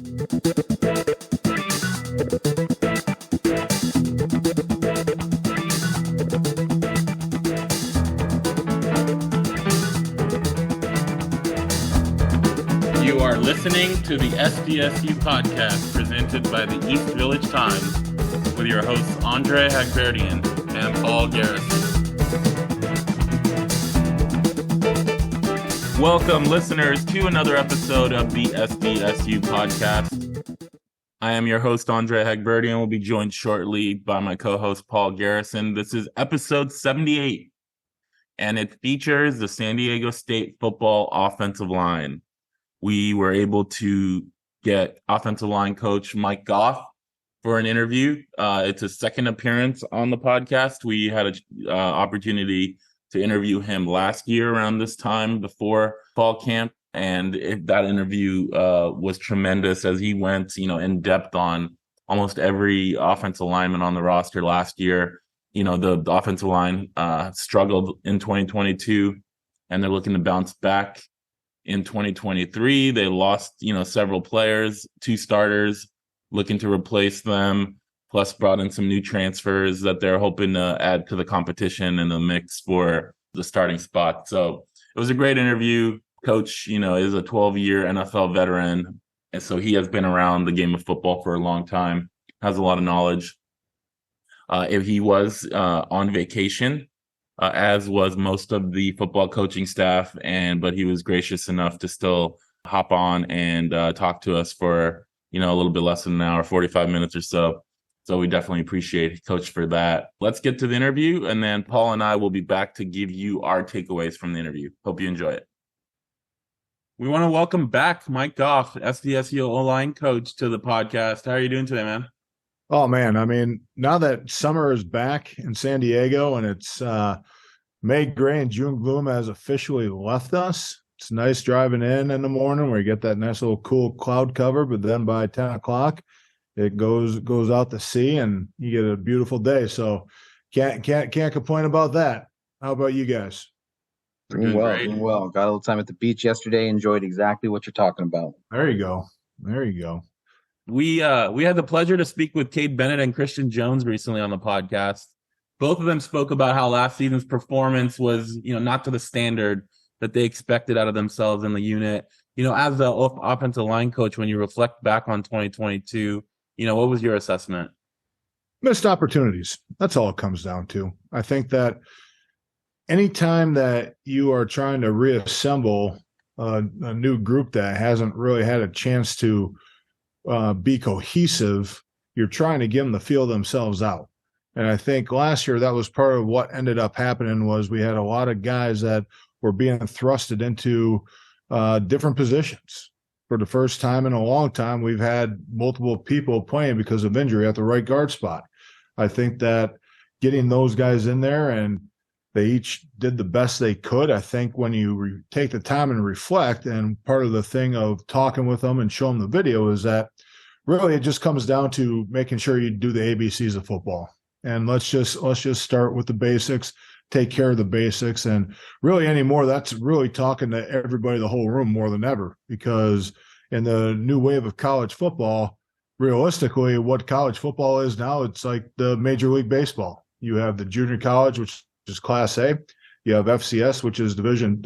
You are listening to the SDSU podcast presented by the East Village Times with your hosts Andre Hagberdian and Paul Garrison. Welcome, listeners, to another episode of the SDSU podcast. I am your host, Andre Hagberdian. We'll be joined shortly by my co-host, Paul Garrison. This is episode 78, and it features the San Diego State football offensive line. We were able to get offensive line coach Mike Goff for an interview. It's his second appearance on the podcast. We had an opportunity to interview him last year around this time before fall camp. And that interview was tremendous as he went, in depth on almost every offensive lineman on the roster last year. The offensive line struggled in 2022, and they're looking to bounce back in 2023. They lost, several players, 2 starters, looking to replace them, plus brought in some new transfers that they're hoping to add to the competition and the mix for the starting spot. So it was a great interview. Coach, is a 12-year NFL veteran, and so he has been around the game of football for a long time, has a lot of knowledge. If he was on vacation, as was most of the football coaching staff, but he was gracious enough to still hop on and talk to us for, a little bit less than an hour, 45 minutes or so. So we definitely appreciate Coach for that. Let's get to the interview, and then Paul and I will be back to give you our takeaways from the interview. Hope you enjoy it. We want to welcome back Mike Goff, SDSU O-line coach, to the podcast. How are you doing today, man? Oh, man. Now that summer is back in San Diego and it's May gray and June gloom has officially left us, it's nice driving in the morning where you get that nice little cool cloud cover, but then by 10 o'clock, it goes out to sea and you get a beautiful day. So can't complain about that. How about you guys? Doing well. Got a little time at the beach yesterday. Enjoyed exactly what you're talking about. There you go. We had the pleasure to speak with Cade Bennett and Christian Jones recently on the podcast. Both of them spoke about how last season's performance was, not to the standard that they expected out of themselves in the unit. As the offensive line coach, when you reflect back on 2022, what was your assessment? Missed opportunities. That's all it comes down to. I think that anytime that you are trying to reassemble a new group that hasn't really had a chance to be cohesive, you're trying to get them to feel themselves out. And I think last year that was part of what ended up happening was we had a lot of guys that were being thrusted into different positions. For the first time in a long time, we've had multiple people playing because of injury at the right guard spot. I think that getting those guys in there and they each did the best they could. I think when you take the time and reflect, and part of the thing of talking with them and showing them the video is that really it just comes down to making sure you do the ABCs of football. And let's just start with the basics, take care of the basics. And really anymore, that's really talking to everybody, the whole room more than ever, because in the new wave of college football, realistically, what college football is now, it's like the Major League Baseball. You have the junior college, which is Class A. You have FCS, which is Division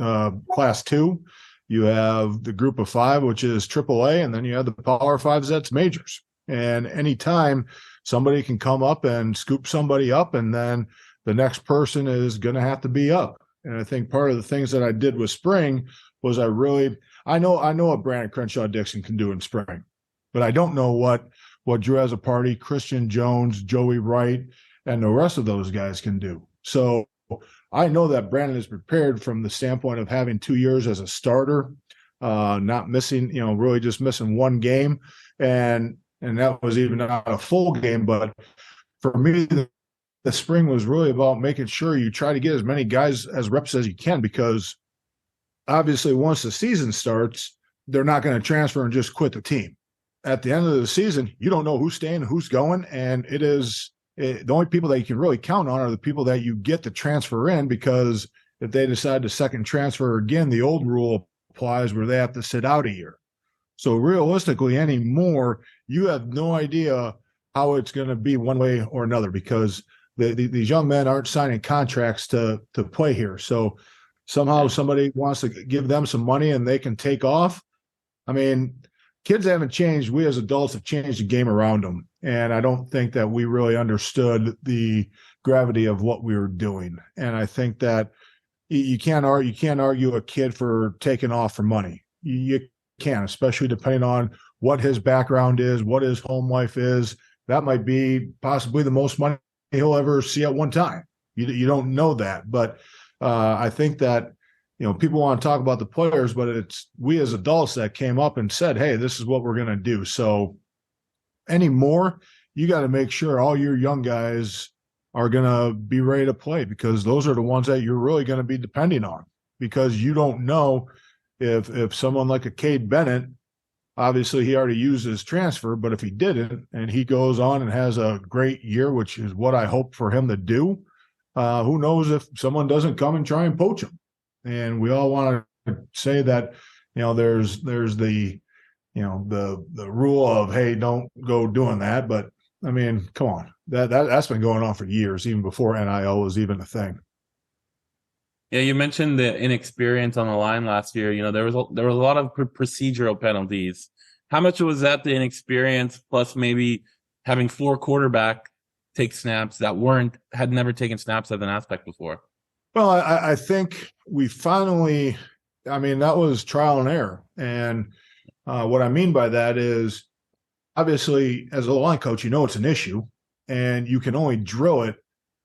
Class 2. You have the Group of 5, which is AAA, and then you have the Power 5s, that's majors. And anytime somebody can come up and scoop somebody up, and then the next person is going to have to be up. And I think part of the things that I did with spring was I know what Brandon Crenshaw Dixon can do in spring, but I don't know what Drew Azzopardi, Christian Jones, Joey Wright, and the rest of those guys can do. So I know that Brandon is prepared from the standpoint of having 2 years as a starter, not missing, really just missing one game. And that was even not a full game. But for me, the spring was really about making sure you try to get as many guys as reps as you can, because obviously once the season starts, they're not going to transfer and just quit the team. At the end of the season, you don't know who's staying, who's going, and the only people that you can really count on are the people that you get to transfer in, because if they decide to second transfer again, the old rule applies where they have to sit out a year. So realistically, anymore, you have no idea how it's going to be one way or another because these young men aren't signing contracts to play here. So somehow somebody wants to give them some money and they can take off. I mean, kids haven't changed. We as adults have changed the game around them. And I don't think that we really understood the gravity of what we were doing. And I think that you can't argue a kid for taking off for money. You can, especially depending on what his background is, what his home life is. That might be possibly the most money he'll ever see at one time. You don't know that. But I think that, people want to talk about the players, but it's we as adults that came up and said, hey, this is what we're going to do. So anymore, you got to make sure all your young guys are going to be ready to play because those are the ones that you're really going to be depending on because you don't know if someone like a Cade Bennett, obviously he already used his transfer, but if he didn't and he goes on and has a great year, which is what I hope for him to do, who knows if someone doesn't come and try and poach him. And we all want to say that, there's the, the rule of, hey, don't go doing that. But I mean, come on, that's been going on for years, even before NIL was even a thing. Yeah, you mentioned the inexperience on the line last year. There was a lot of procedural penalties. How much was that the inexperience plus maybe having 4 quarterback take snaps that had never taken snaps as an aspect before? Well, I think we finally, that was trial and error. And what I mean by that is, obviously, as a line coach, it's an issue, and you can only drill it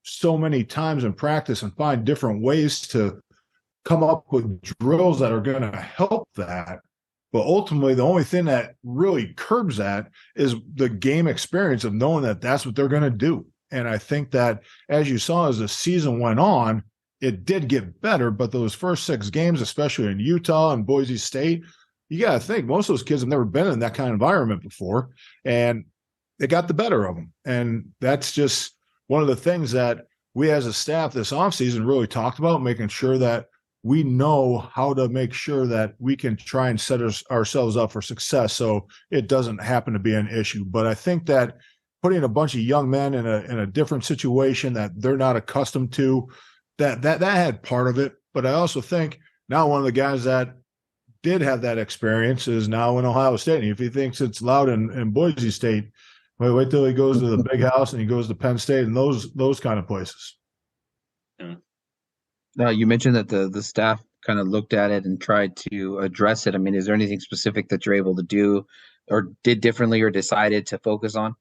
so many times in practice and find different ways to come up with drills that are going to help that. But ultimately, the only thing that really curbs that is the game experience of knowing that that's what they're going to do. And I think that, as you saw as the season went on, it did get better, but those first 6 games, especially in Utah and Boise State, you got to think most of those kids have never been in that kind of environment before, and it got the better of them. And that's just one of the things that we as a staff this offseason really talked about, making sure that we know how to make sure that we can try and set ourselves up for success so it doesn't happen to be an issue. But I think that putting a bunch of young men in a different situation that they're not accustomed to, that had part of it. But I also think now one of the guys that did have that experience is now in Ohio State. And if he thinks it's loud in Boise State, wait till he goes to the big house and he goes to Penn State and those kind of places. Yeah. Now, you mentioned that the staff kind of looked at it and tried to address it. Is there anything specific that you're able to do or did differently or decided to focus on?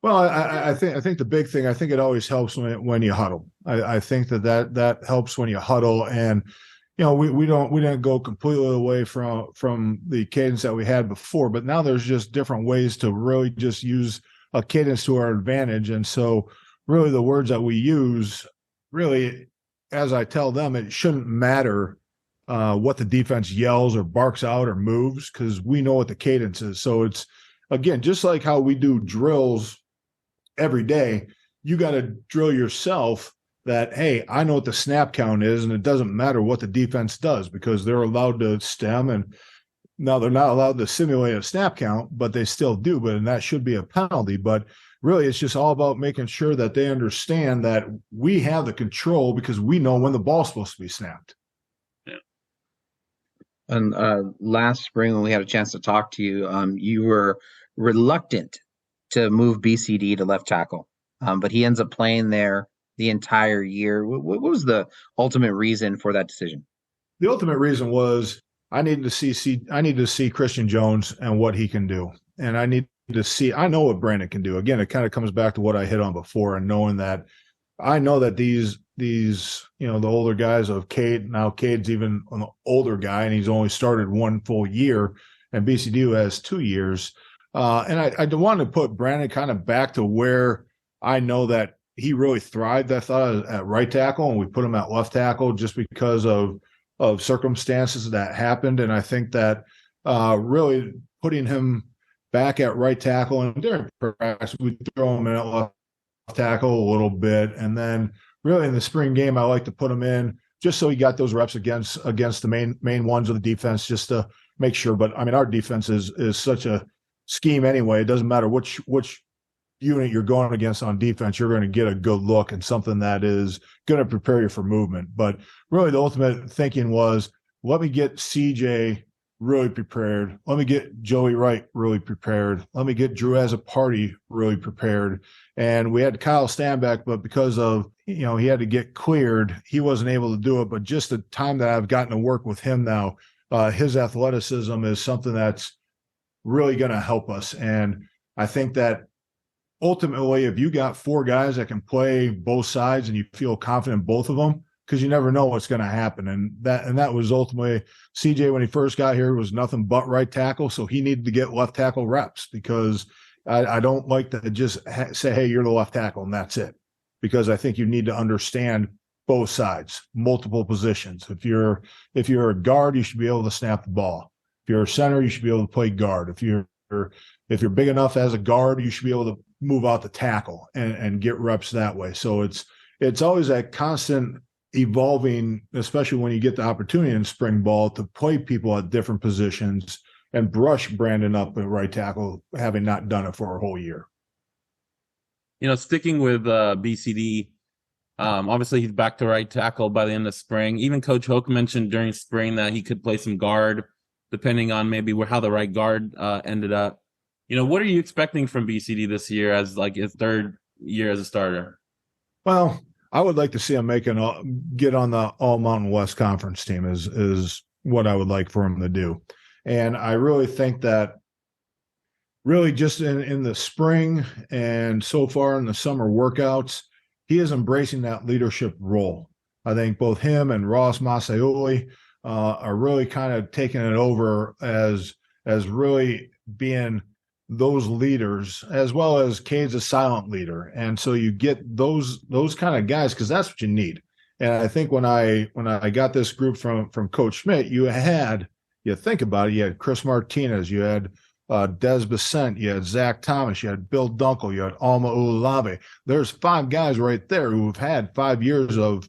Well, I think the big thing, I think it always helps when you huddle. I think that helps when you huddle, and we didn't go completely away from the cadence that we had before, but now there's just different ways to really just use a cadence to our advantage. And so really the words that we use, really, as I tell them, it shouldn't matter what the defense yells or barks out or moves because we know what the cadence is. So it's, again, just like how we do drills every day, you got to drill yourself that, hey, I know what the snap count is, and it doesn't matter what the defense does because they're allowed to stem. And now they're not allowed to simulate a snap count, but they still do. And that should be a penalty. But really, it's just all about making sure that they understand that we have the control because we know when the ball's supposed to be snapped. Yeah. And last spring, when we had a chance to talk to you, you were reluctant to move BCD to left tackle, but he ends up playing there the entire year. What was the ultimate reason for that decision? The ultimate reason was I needed to see Christian Jones and what he can do, and I know what Brandon can do. Again, it kind of comes back to what I hit on before, and knowing that I know that these the older guys of Cade, now Cade's even an older guy, and he's only started 1 full year, and BCD has 2 years. And I wanted to put Brandon kind of back to where I know that he really thrived, I thought, at right tackle, and we put him at left tackle just because of circumstances that happened. And I think that really putting him back at right tackle, and during practice, we throw him in at left tackle a little bit. And then really in the spring game, I like to put him in just so he got those reps against the main ones of the defense, just to make sure. But I mean, our defense is such a scheme anyway. It doesn't matter which unit you're going against on defense, you're going to get a good look and something that is going to prepare you for movement. But really the ultimate thinking was, let me get CJ really prepared. Let me get Joey Wright really prepared. Let me get Drew as a party really prepared. And we had Kyle Stanback, but because of, he had to get cleared, he wasn't able to do it. But just the time that I've gotten to work with him now, his athleticism is something that's really going to help us. And I think that ultimately, if you got 4 guys that can play both sides and you feel confident in both of them, because you never know what's going to happen. And that was ultimately CJ, when he first got here, was nothing but right tackle. So he needed to get left tackle reps, because I don't like to just say, hey, you're the left tackle and that's it. Because I think you need to understand both sides, multiple positions. If you're a guard, you should be able to snap the ball. If you're a center, you should be able to play guard. If you're big enough as a guard, you should be able to move out the tackle and get reps that way. So it's always that constant evolving, especially when you get the opportunity in spring ball to play people at different positions and brush Brandon up at right tackle, having not done it for a whole year. Sticking with BCD, obviously he's back to right tackle by the end of spring. Even Coach Hoke mentioned during spring that he could play some guard, depending on maybe how the right guard ended up. What are you expecting from BCD this year as like his 3rd year as a starter? Well, I would like to see him get on the All Mountain West Conference team is what I would like for him to do. And I really think that really just in the spring and so far in the summer workouts, he is embracing that leadership role. I think both him and Ross Masaioli are really kind of taking it over as really being those leaders, as well as Cade's a silent leader. And so you get those kind of guys, because that's what you need. And I think when I got this group from Coach Schmidt, you think about it, you had Chris Martinez, you had Des Besant, you had Zach Thomas, you had Bill Dunkel, you had Alma Ulave. There's 5 guys right there who have had 5 years of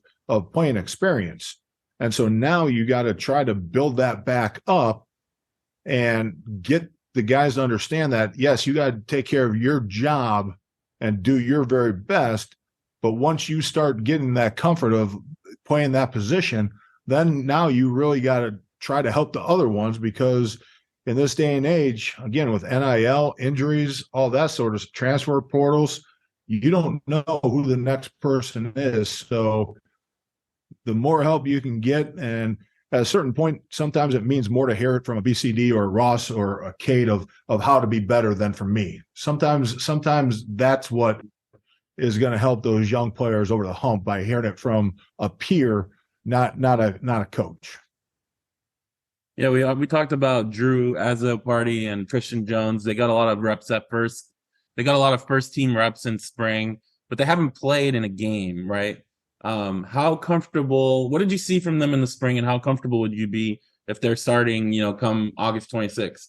playing experience. And so now you got to try to build that back up and get the guys to understand that, yes, you got to take care of your job and do your very best. But once you start getting that comfort of playing that position, then now you really got to try to help the other ones, because in this day and age, again, with NIL, injuries, all that sort of transfer portals, you don't know who the next person is. So the more help you can get, and at a certain point, sometimes it means more to hear it from a BCD or a Ross or a Cade of how to be better than from me. Sometimes that's what is going to help those young players over the hump, by hearing it from a peer, not a coach. Yeah, we talked about Drew as a party and Christian Jones. They got a lot of reps at first. They got a lot of first team reps in spring, but they haven't played in a game, right? How comfortable, what did you see from them in the spring, and how comfortable would you be if they're starting, come August 26th?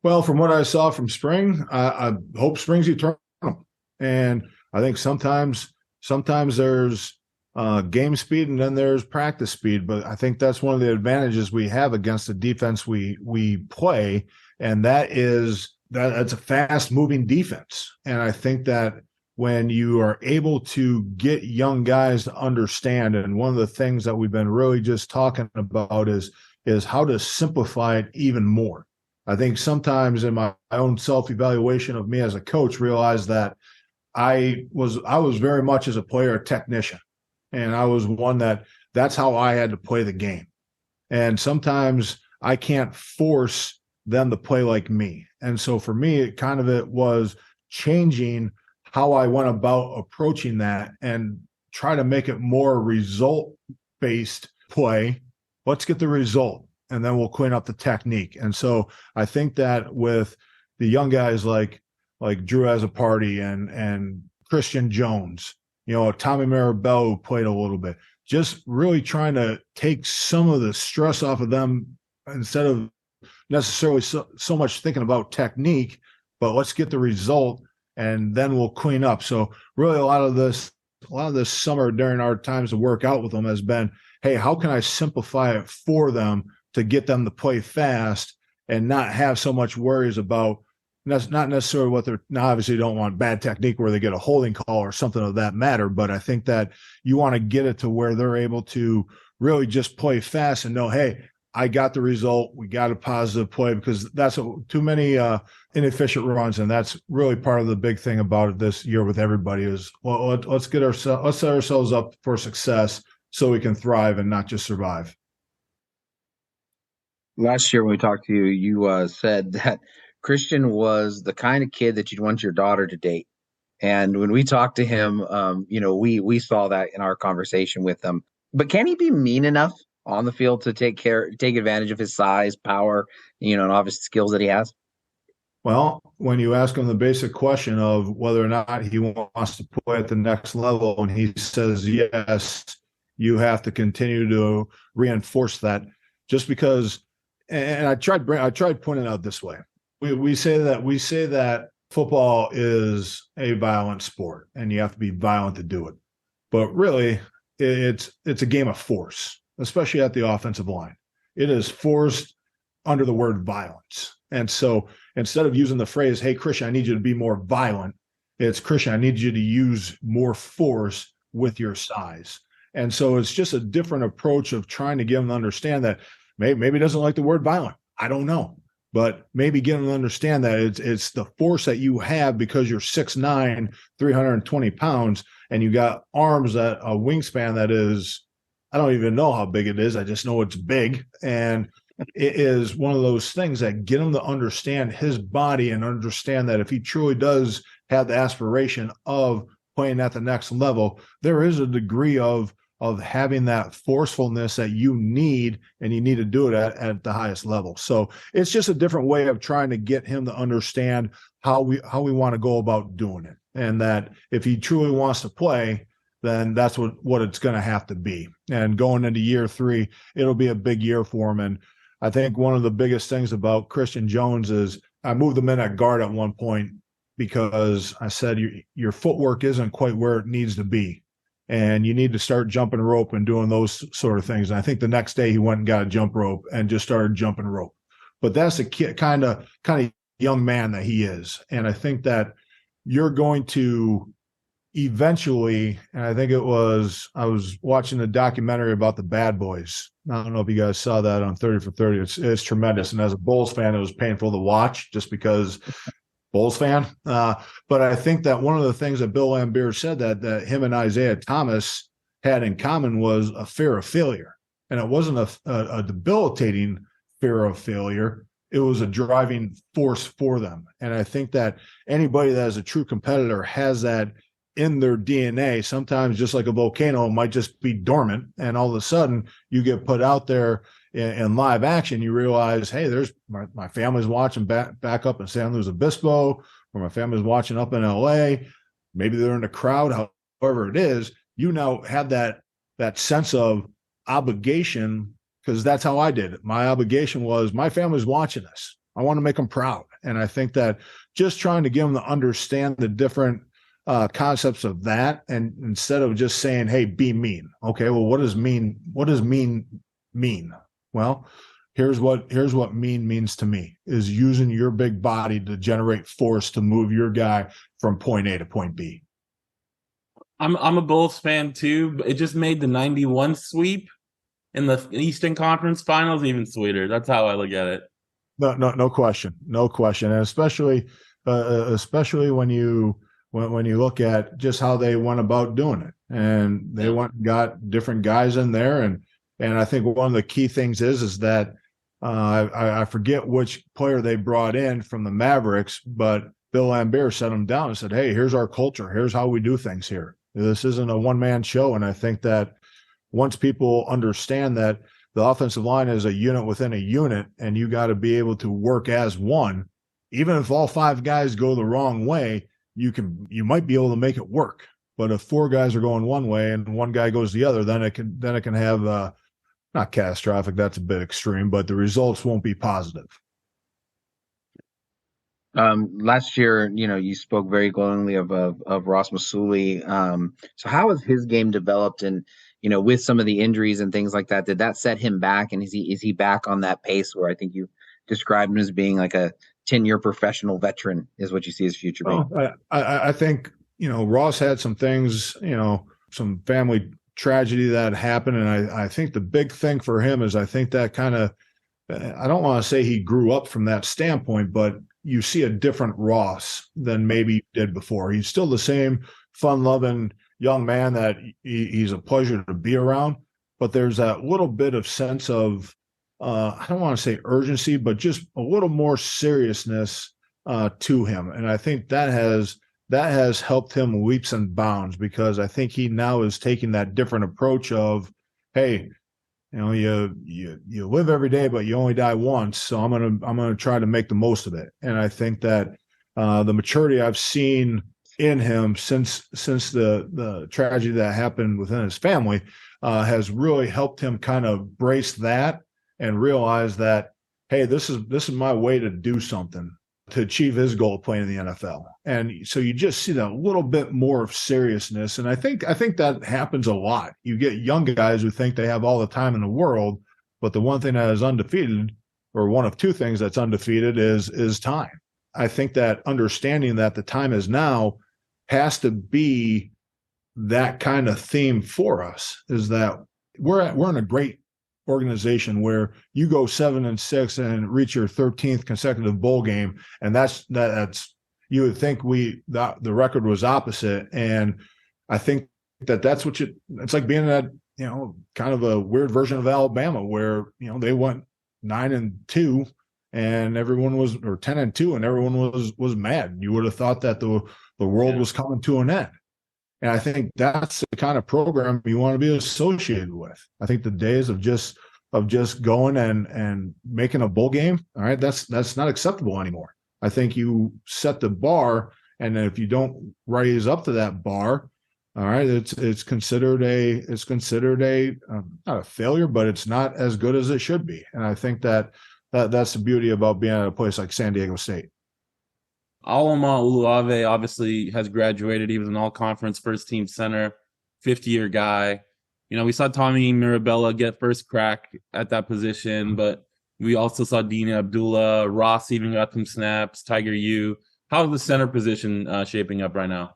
Well, from what I saw from spring, I hope spring's eternal. And I think sometimes there's game speed and then there's practice speed. But I think that's one of the advantages we have against the defense we play. And that's a fast moving defense. And I think that when you are able to get young guys to understand, and one of the things that we've been really just talking about is how to simplify it even more. I think sometimes in my own self-evaluation of me as a coach, realized that I was very much as a player a technician, and I was one that's how I had to play the game. And sometimes I can't force them to play like me. And so for me, it was changing how I went about approaching that and try to make it more result-based play. Let's get the result, and then we'll clean up the technique. And so I think that with the young guys like Drew as a party and Christian Jones, Tommy Maribel, who played a little bit, just really trying to take some of the stress off of them, instead of necessarily so much thinking about technique, but let's get the result, and then we'll clean up. So really a lot of this summer during our times to work out with them has been, hey, how can I simplify it for them to get them to play fast and not have so much worries about. That's not necessarily what they're now. Obviously, you don't want bad technique where they get a holding call or something of that matter. But I think that you want to get it to where they're able to really just play fast and know, hey, I got the result. We got a positive play, because that's too many inefficient runs, and that's really part of the big thing about it this year with everybody is, well, let's set ourselves up for success so we can thrive and not just survive. Last year when we talked to you, you said that Christian was the kind of kid that you'd want your daughter to date. And when we talked to him, we saw that in our conversation with him. But can he be mean enough on the field to take advantage of his size, power, and obvious skills that he has? Well, when you ask him the basic question of whether or not he wants to play at the next level, and he says yes, you have to continue to reinforce that. Just because, and I tried pointing out this way. We say that football is a violent sport, and you have to be violent to do it. But really, it's a game of force, especially at the offensive line. It is forced under the word violence. And so instead of using the phrase, hey, Christian, I need you to be more violent, it's, Christian, I need you to use more force with your size. And so it's just a different approach of trying to get him to understand that maybe he doesn't like the word violent. I don't know. But maybe get him to understand that it's the force that you have because you're 6'9", 320 pounds, and you got arms that a wingspan that is, I don't even know how big it is. I just know it's big. And it is one of those things that get him to understand his body and understand that if he truly does have the aspiration of playing at the next level, there is a degree of having that forcefulness that you need, and you need to do it at the highest level. So it's just a different way of trying to get him to understand how we want to go about doing it. And that if he truly wants to play, then that's what it's going to have to be. And going into year 3, it'll be a big year for him. And I think one of the biggest things about Christian Jones is I moved him in at guard at one point because I said, your footwork isn't quite where it needs to be, and you need to start jumping rope and doing those sort of things. And I think the next day he went and got a jump rope and just started jumping rope. But that's the kind of young man that he is. And I think that you're going to eventually, and I think I was watching a documentary about the Bad Boys. I don't know if you guys saw that on 30 for 30. It's tremendous. And as a Bulls fan, it was painful to watch just because Bulls fan. But I think that one of the things that Bill Laimbeer said that him and Isaiah Thomas had in common was a fear of failure. And it wasn't a debilitating fear of failure. It was a driving force for them. And I think that anybody that is a true competitor has that in their DNA. Sometimes, just like a volcano, it might just be dormant, and all of a sudden you get put out there in live action. You realize, hey, there's my family's watching back up in San Luis Obispo, or my family's watching up in LA. Maybe they're in the crowd, however it is. You now have that sense of obligation, because that's how I did it. My obligation was, my family's watching this. I want to make them proud. And I think that just trying to get them to understand the different concepts of that, and instead of just saying, hey, be mean. Okay, well, what does mean mean? Well, here's what mean means to me, is using your big body to generate force to move your guy from point A to point B. I'm a Bulls fan too, but it just made the 91 sweep in the Eastern Conference Finals even sweeter. That's how I look at it. No question. And especially when you look at just how they went about doing it, and they went and got different guys in there. And I think one of the key things is that I forget which player they brought in from the Mavericks, but Bill Laimbeer set them down and said, hey, here's our culture. Here's how we do things here. This isn't a one-man show. And I think that once people understand that the offensive line is a unit within a unit, and you got to be able to work as one, even if all 5 guys go the wrong way, you might be able to make it work. But if 4 guys are going one way and 1 guy goes the other, then it can have not catastrophic. That's a bit extreme, but the results won't be positive. Last year, you spoke very glowingly of Ross Masuli. So how has his game developed? And with some of the injuries and things like that, did that set him back? And is he back on that pace where I think you describe him as being like a 10-year professional veteran is what you see his future being. Well, I think, Ross had some things, some family tragedy that happened. And I think the big thing for him is I think that kind of, I don't want to say he grew up from that standpoint, but you see a different Ross than maybe you did before. He's still the same fun-loving young man that he's a pleasure to be around, but there's that little bit of sense of, I don't want to say urgency, but just a little more seriousness to him. And I think that has helped him leaps and bounds, because I think he now is taking that different approach of, hey, you live every day, but you only die once. So I'm gonna try to make the most of it. And I think that the maturity I've seen in him since the tragedy that happened within his family has really helped him kind of brace that and realize that, hey, this is my way to do something to achieve his goal of playing in the NFL. And so you just see that little bit more of seriousness. And I think that happens a lot. You get young guys who think they have all the time in the world, but the one thing that is undefeated, or one of two things that's undefeated, is time. I think that understanding that the time is now has to be that kind of theme for us, is that we're in a great organization where you go 7-6 and reach your 13th consecutive bowl game, and that's you would think the record was opposite. And I think that's what it's like being at kind of a weird version of Alabama, where they went 9-2 and everyone was, or 10-2 and everyone was mad. You would have thought that the world was coming to an end. And I think that's the kind of program you want to be associated with. I think the days of just going and making a bowl game, all right, that's not acceptable anymore. I think you set the bar, and if you don't raise up to that bar, all right, it's considered a not a failure, but it's not as good as it should be. And I think that's the beauty about being at a place like San Diego State. Alama Uluave obviously has graduated. He was an all-conference first-team center, 50-year guy. We saw Tommy Mirabella get first crack at that position, but we also saw Dina Abdullah. Ross even got some snaps, Tiger U. How's the center position shaping up right now?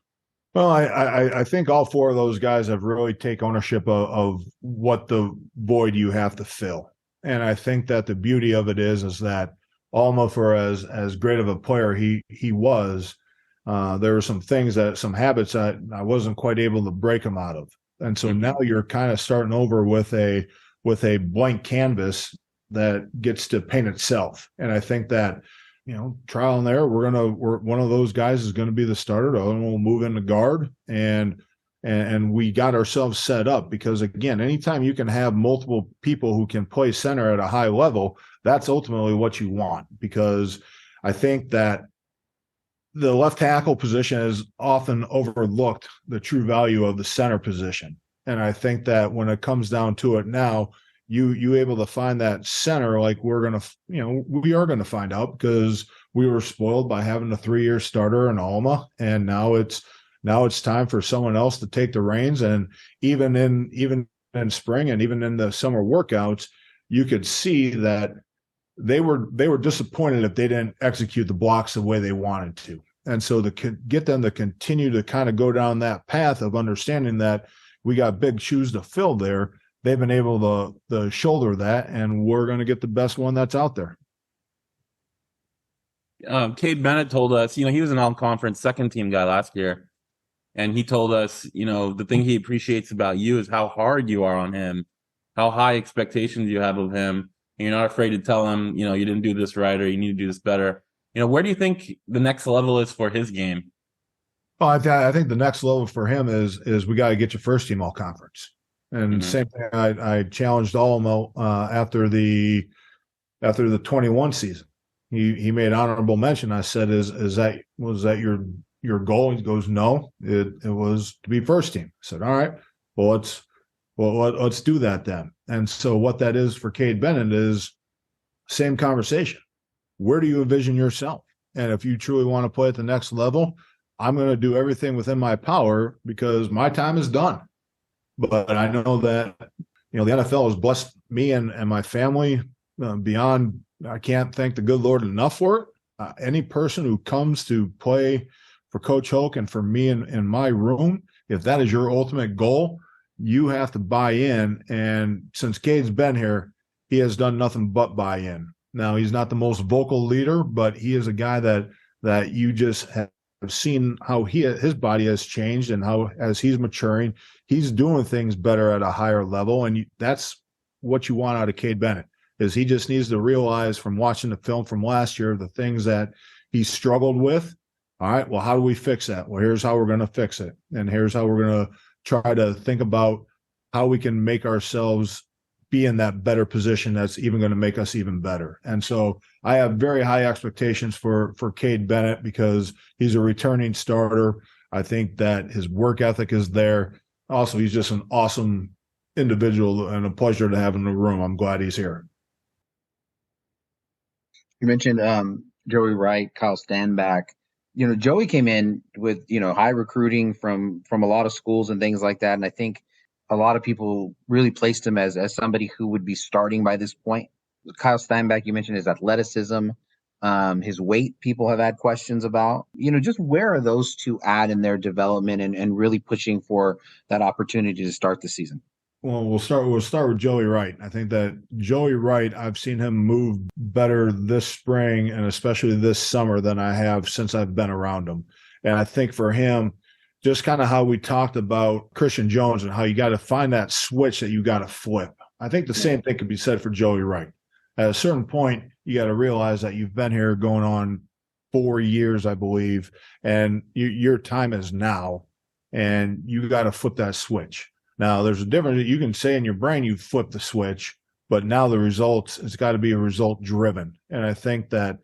Well, I think all four of those guys have really taken ownership of what the void you have to fill. And I think that the beauty of it is that Alma, for as great of a player he was, there were some habits that I wasn't quite able to break him out of. And so now you're kind of starting over with a blank canvas that gets to paint itself. And I think that, trial and error, we're one of those guys is going to be the starter. The other one will move into guard, and we got ourselves set up, because again, anytime you can have multiple people who can play center at a high level, that's ultimately what you want. Because I think that the left tackle position is often overlooked, the true value of the center position. And I think that when it comes down to it now, you able to find that center, like we are going to find out, because we were spoiled by having a 3-year starter in Alma, and now it's time for someone else to take the reins. And even in spring and even in the summer workouts, you could see that they were disappointed if they didn't execute the blocks the way they wanted to. And so to get them to continue to kind of go down that path of understanding that we got big shoes to fill there, they've been able to shoulder that, and we're going to get the best one that's out there. Cade Bennett told us, he was an all-conference second-team guy last year, and he told us, the thing he appreciates about you is how hard you are on him, how high expectations you have of him. And you're not afraid to tell him, you didn't do this right, or you need to do this better. Where do you think the next level is for his game? Well, I think the next level for him is we got to get your first team all conference. And same thing, I challenged Alamo after the 21 season. He made honorable mention. I said, was that your goal? He goes, no, it was to be first team. I said, all right, well let's do that then. And so what that is for Cade Bennett is same conversation. Where do you envision yourself? And if you truly want to play at the next level, I'm going to do everything within my power, because my time is done. But I know that, the NFL has blessed me and my family beyond I can't thank the good Lord enough for it. Any person who comes to play for Coach Hoke and for me in my room, if that is your ultimate goal, you have to buy in. And since Cade's been here, he has done nothing but buy in. Now, he's not the most vocal leader, but he is a guy that you just have seen how his body has changed, and how as he's maturing, he's doing things better at a higher level. And that's what you want out of Cade Bennett, is he just needs to realize from watching the film from last year, the things that he struggled with. All right, well, how do we fix that? Well, here's how we're going to fix it. And here's how we're going to try to think about how we can make ourselves be in that better position that's even going to make us even better. And so I have very high expectations for Cade Bennett, because he's a returning starter. I think that his work ethic is there. Also, he's just an awesome individual and a pleasure to have in the room. I'm glad he's here. You mentioned Joey Wright, Kyle Stanback. Joey came in with, high recruiting from a lot of schools and things like that. And I think a lot of people really placed him as somebody who would be starting by this point. Kyle Steinbach, you mentioned his athleticism, his weight, people have had questions about. Just where are those two at in their development and really pushing for that opportunity to start the season? Well, we'll start with Joey Wright. I think that Joey Wright, I've seen him move better this spring and especially this summer than I have since I've been around him. And I think for him, just kind of how we talked about Christian Jones and how you got to find that switch that you got to flip. I think the same thing could be said for Joey Wright. At a certain point, you got to realize that you've been here going on 4 years, I believe, and your time is now, and you got to flip that switch. Now, there's a difference. You can say in your brain you flip the switch, but now the results, it's got to be a result driven. And I think that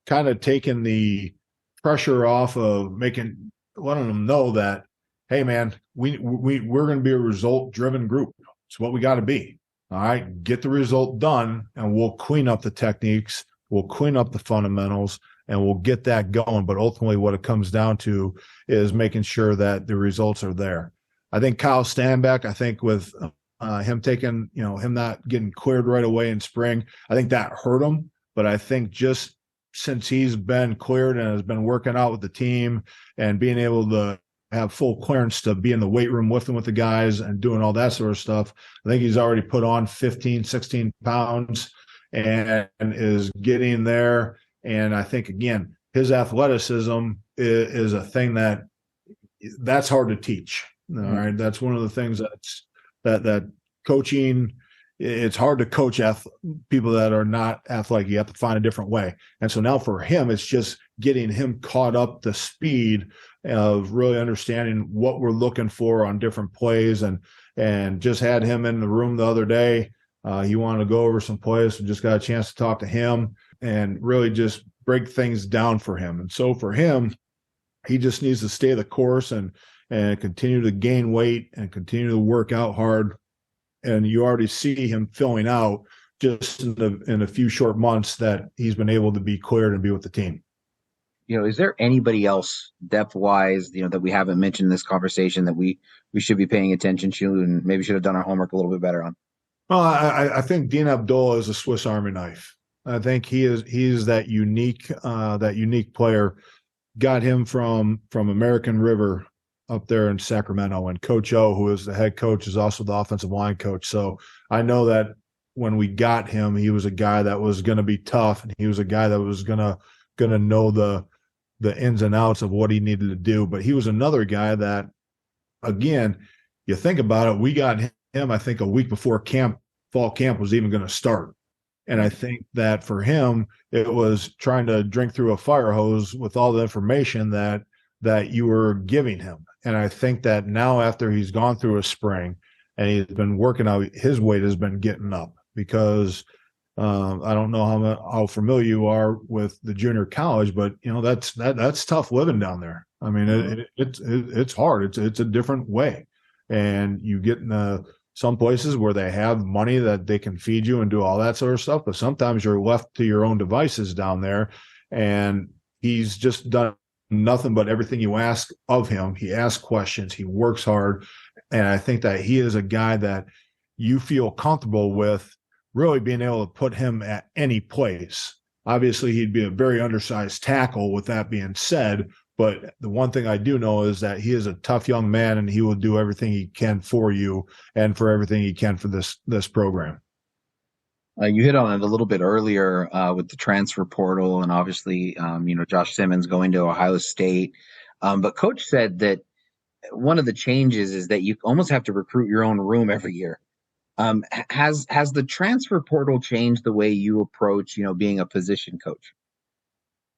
kind of taking the pressure off of letting them know that, hey, man, we're going to be a result driven group. It's what we got to be. All right, get the result done, and we'll clean up the techniques, we'll clean up the fundamentals, and we'll get that going. But ultimately, what it comes down to is making sure that the results are there. I think Kyle Stanback, I think with him taking, him not getting cleared right away in spring, I think that hurt him. But I think just since he's been cleared and has been working out with the team and being able to have full clearance to be in the weight room with the guys and doing all that sort of stuff, I think he's already put on 15, 16 pounds and is getting there. And I think, again, his athleticism is a thing that's hard to teach. All right. That's one of the things that coaching, it's hard to coach people that are not athletic. You have to find a different way. And so now for him, it's just getting him caught up to speed of really understanding what we're looking for on different plays, and just had him in the room the other day. He wanted to go over some plays, so just got a chance to talk to him and really just break things down for him. And so for him, he just needs to stay the course and continue to gain weight and continue to work out hard. And you already see him filling out just in a few short months that he's been able to be cleared and be with the team. Is there anybody else depth-wise, that we haven't mentioned in this conversation that we should be paying attention to and maybe should have done our homework a little bit better on? Well, I think Dean Abdullah is a Swiss Army knife. I think he is that unique player. Got him from American River up there in Sacramento, and Coach O, who is the head coach, is also the offensive line coach. So I know that when we got him, he was a guy that was going to be tough, and he was a guy that was going to know the ins and outs of what he needed to do. But he was another guy that, again, you think about it, we got him, I think, a week before fall camp was even going to start. And I think that for him, it was trying to drink through a fire hose with all the information that you were giving him. And I think that now, after he's gone through a spring and he's been working out, his weight has been getting up, because I don't know how familiar you are with the junior college, but that's tough living down there. I mean, it's hard. It's a different way, and you get in some places where they have money that they can feed you and do all that sort of stuff, but sometimes you're left to your own devices down there. And he's just done nothing but everything you ask of him. He asks questions, he works hard, and I think that he is a guy that you feel comfortable with really being able to put him at any place. Obviously, he'd be a very undersized tackle with that being said, but the one thing I do know is that he is a tough young man, and he will do everything he can for you and for everything he can for this program. You hit on it a little bit earlier with the transfer portal, and obviously, Josh Simmons going to Ohio State. But Coach said that one of the changes is that you almost have to recruit your own room every year. Has the transfer portal changed the way you approach, being a position coach?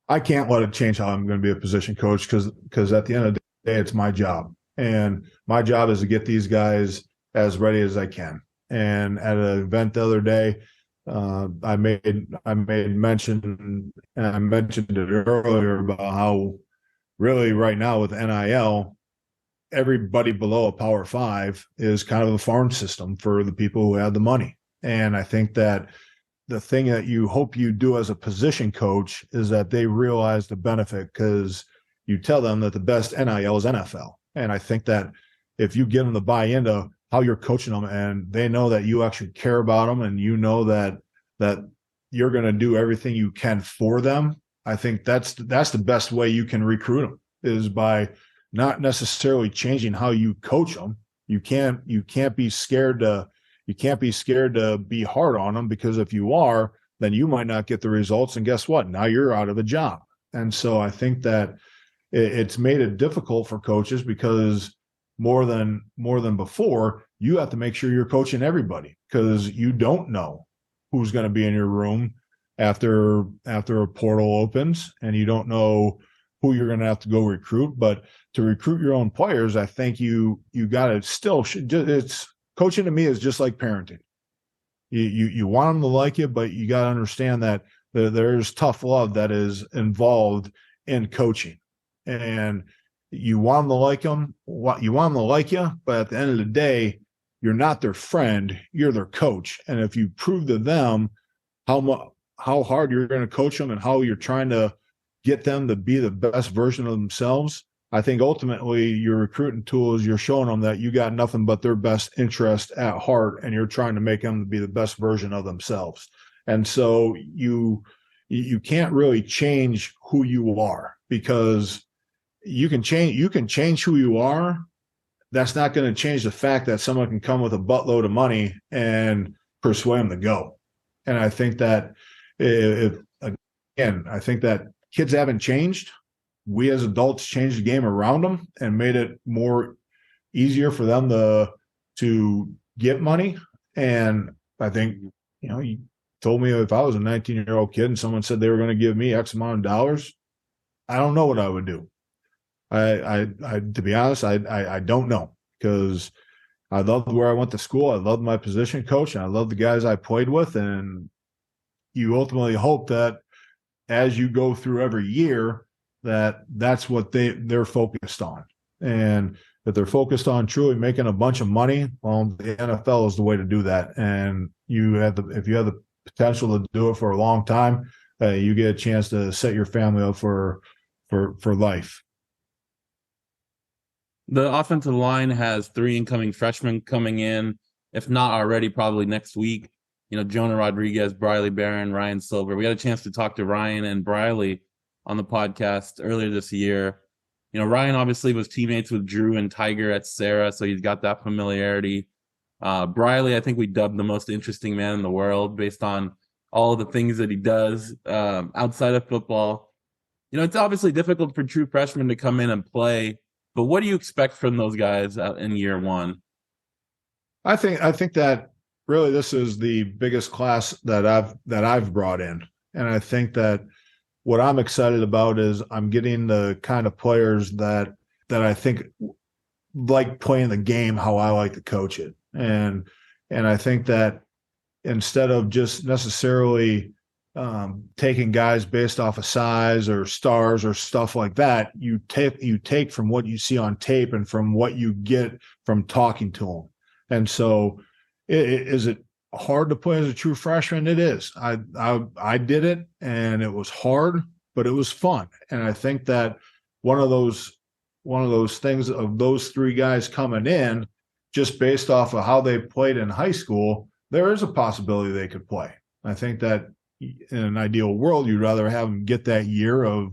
I can't let it change how I'm going to be a position coach because at the end of the day, it's my job. And my job is to get these guys as ready as I can. And at an event the other day, I made mention, and I mentioned it earlier about how really right now with NIL, everybody below a Power 5 is kind of a farm system for the people who have the money. And I think that the thing that you hope you do as a position coach is that they realize the benefit, because you tell them that the best NIL is NFL. And I think that if you get them to buy into how you're coaching them and they know that you actually care about them and you know that you're going to do everything you can for them, I think that's the best way you can recruit them, is by not necessarily changing how you coach them. You can't be scared to be hard on them, because if you are, then you might not get the results. And guess what? Now you're out of a job. And so I think that it's made it difficult for coaches, because more than before, you have to make sure you're coaching everybody, because you don't know who's going to be in your room after a portal opens, and you don't know who you're going to have to go recruit. But to recruit your own players, I think you got to still, it's coaching to me is just like parenting. You want them to like you, but you got to understand that there's tough love that is involved in coaching, and you want them to like them. You want them to like you, but at the end of the day, you're not their friend. You're their coach. And if you prove to them how hard you're going to coach them and how you're trying to get them to be the best version of themselves, I think ultimately your recruiting tool is you're showing them that you got nothing but their best interest at heart, and you're trying to make them be the best version of themselves. And so you can't really change who you are, because you can change who you are. That's not going to change the fact that someone can come with a buttload of money and persuade them to go. And I think that I think that kids haven't changed. We as adults changed the game around them and made it more easier for them to get money. And I think, you told me if I was a 19-year-old kid and someone said they were going to give me X amount of dollars, I don't know what I would do. I to be honest, I don't know, because I loved where I went to school. I loved my position coach, and I loved the guys I played with. And you ultimately hope that as you go through every year, that's what they're focused on. And if they're focused on truly making a bunch of money, well, the NFL is the way to do that. And if you have the potential to do it for a long time, you get a chance to set your family up for life. The offensive line has 3 incoming freshmen coming in, if not already, probably next week. Jonah Rodriguez, Briley Barron, Ryan Silver. We had a chance to talk to Ryan and Briley on the podcast earlier this year. Ryan obviously was teammates with Drew and Tiger at Sarah, so he's got that familiarity. Briley, I think we dubbed the most interesting man in the world based on all of the things that he does outside of football. It's obviously difficult for true freshmen to come in and play, but what do you expect from those guys in year one? I think that really this is the biggest class that I've brought in. And I think that what I'm excited about is I'm getting the kind of players that I think like playing the game how I like to coach it. And I think that instead of just necessarily taking guys based off of size or stars or stuff like that, you take from what you see on tape and from what you get from talking to them. And so is it hard to play as a true freshman? It is. I did it, and it was hard, but it was fun. And I think that one of those things of those 3 guys coming in, just based off of how they played in high school, there is a possibility they could play. I think that in an ideal world, you'd rather have them get that year of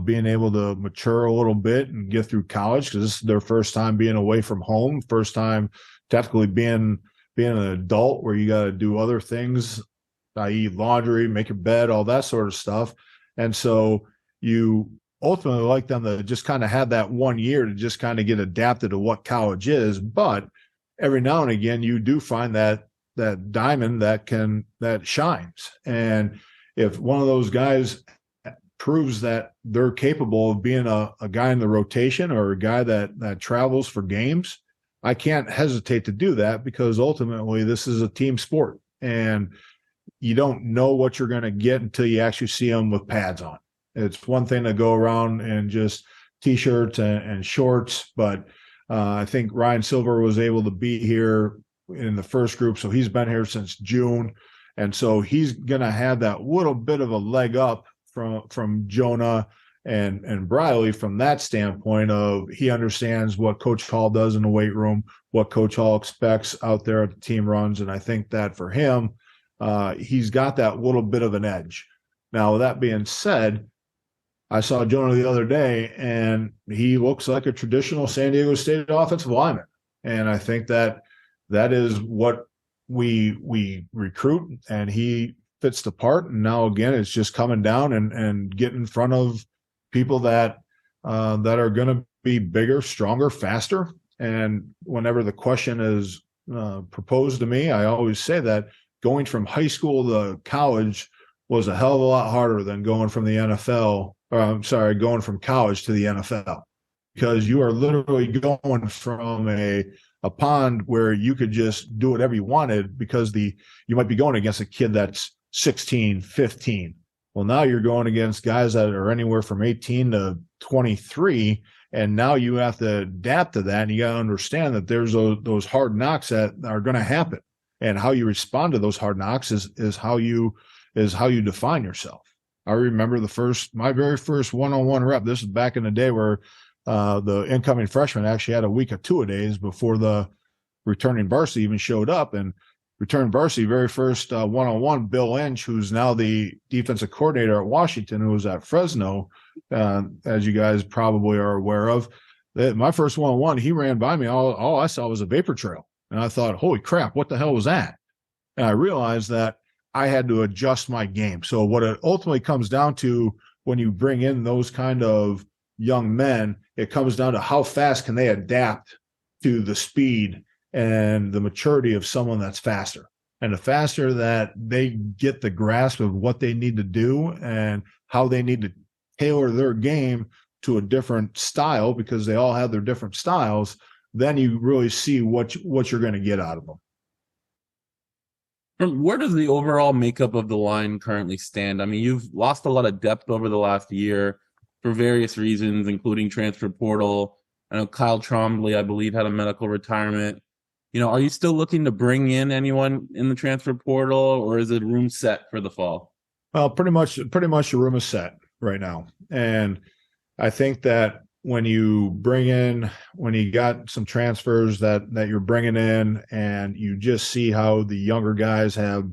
being able to mature a little bit and get through college, because this is their first time being away from home, first time technically being an adult where you got to do other things, i.e. laundry, make your bed, all that sort of stuff. And so you ultimately like them to just kind of have that 1 year to just kind of get adapted to what college is. But every now and again, you do find that diamond that shines. And if one of those guys proves that they're capable of being a guy in the rotation or a guy that travels for games, I can't hesitate to do that, because ultimately this is a team sport and you don't know what you're going to get until you actually see them with pads on. It's one thing to go around in just t-shirts and shorts, but I think Ryan Silver was able to be here in the first group, so he's been here since June, and so he's going to have that little bit of a leg up from Jonah and Briley from that standpoint of he understands what Coach Hall does in the weight room, what Coach Hall expects out there at the team runs, and I think that for him, he's got that little bit of an edge. Now, with that being said, I saw Jonah the other day, and he looks like a traditional San Diego State offensive lineman, and I think that is what we recruit, and he fits the part. And now again, it's just coming down and getting in front of people that are going to be bigger, stronger, faster. And whenever the question is proposed to me, I always say that going from high school to college was a hell of a lot harder than going from the NFL, going from college to the NFL, because you are literally going from a pond where you could just do whatever you wanted, because you might be going against a kid that's 16, 15. Well, now you're going against guys that are anywhere from 18 to 23, and now you have to adapt to that, and you got to understand that there's those hard knocks that are going to happen, and how you respond to those hard knocks is how you define yourself. I remember my very first one-on-one rep. This is back in the day where the incoming freshman actually had a week of two-a-days before the returning varsity even showed up. And returning varsity, very first one-on-one, Bill Lynch, who's now the defensive coordinator at Washington, who was at Fresno, as you guys probably are aware of. My first one-on-one, he ran by me. All I saw was a vapor trail. And I thought, holy crap, what the hell was that? And I realized that I had to adjust my game. So what it ultimately comes down to when you bring in those kind of young men, it comes down to how fast can they adapt to the speed and the maturity of someone that's faster. And the faster that they get the grasp of what they need to do and how they need to tailor their game to a different style, because they all have their different styles, then you really see what you're going to get out of them. Where does the overall makeup of the line currently stand? I mean, you've lost a lot of depth over the last year for various reasons, including transfer portal. I know Kyle Trombley, I believe, had a medical retirement. Are you still looking to bring in anyone in the transfer portal, or is it room set for the fall? Well, pretty much the room is set right now. And I think that when you got some transfers that you're bringing in, and you just see how the younger guys have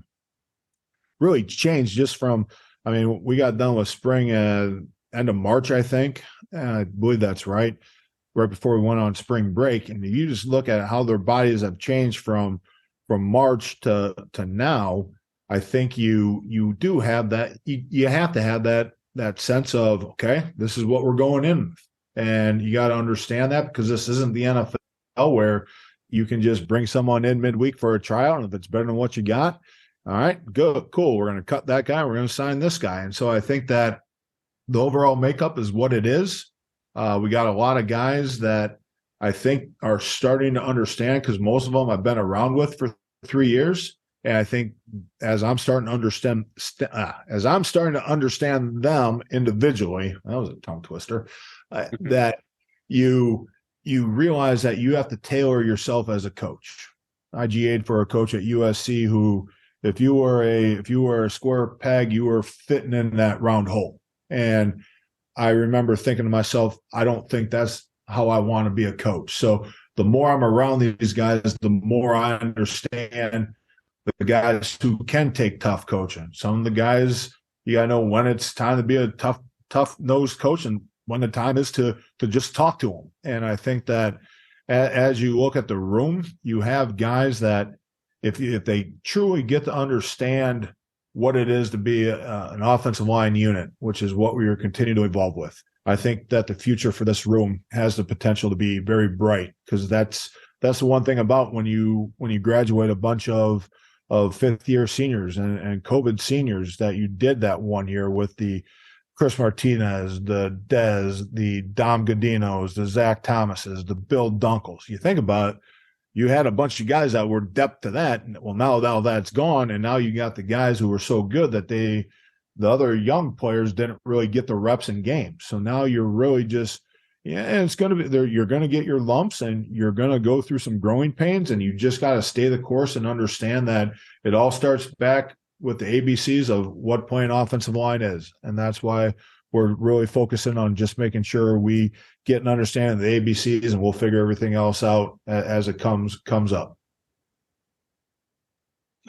really changed just from, we got done with spring end of March, I think. I believe that's right before we went on spring break. And you just look at how their bodies have changed from March to now. I think you do have that. You have to have that sense of, okay, this is what we're going in with. And you got to understand that, because this isn't the NFL where you can just bring someone in midweek for a tryout, and if it's better than what you got, all right, good, cool. We're going to cut that guy. We're going to sign this guy. And so I think that the overall makeup is what it is. We got a lot of guys that I think are starting to understand, because most of them I've been around with for 3 years. And I think as I'm starting to understand them individually, that was a tongue twister, that you realize that you have to tailor yourself as a coach. I GA'd for a coach at USC who, if you were a square peg, you were fitting in that round hole. And I remember thinking to myself, I don't think that's how I want to be a coach. So the more I'm around these guys, the more I understand the guys who can take tough coaching. Some of the guys, you got to know when it's time to be a tough-nosed coach and when the time is to just talk to them. And I think that as you look at the room, you have guys that if they truly get to understand what it is to be an offensive line unit, which is what we are continuing to evolve with, I think that the future for this room has the potential to be very bright, because that's the one thing about when you graduate a bunch of fifth-year seniors and COVID seniors that you did that 1 year with the Chris Martinez, the Dez, the Dom Godinos, the Zach Thomases, the Bill Dunkles. You think about it, you had a bunch of guys that were depth to that. Well, now that's gone, and now you got the guys who were so good that the other young players didn't really get the reps in games. So now you're really just, it's going to be there. You're going to get your lumps and you're going to go through some growing pains, and you just got to stay the course and understand that it all starts back with the ABCs of what playing offensive line is. And that's why we're really focusing on just making sure we get an understanding of the ABCs, and we'll figure everything else out as it comes up.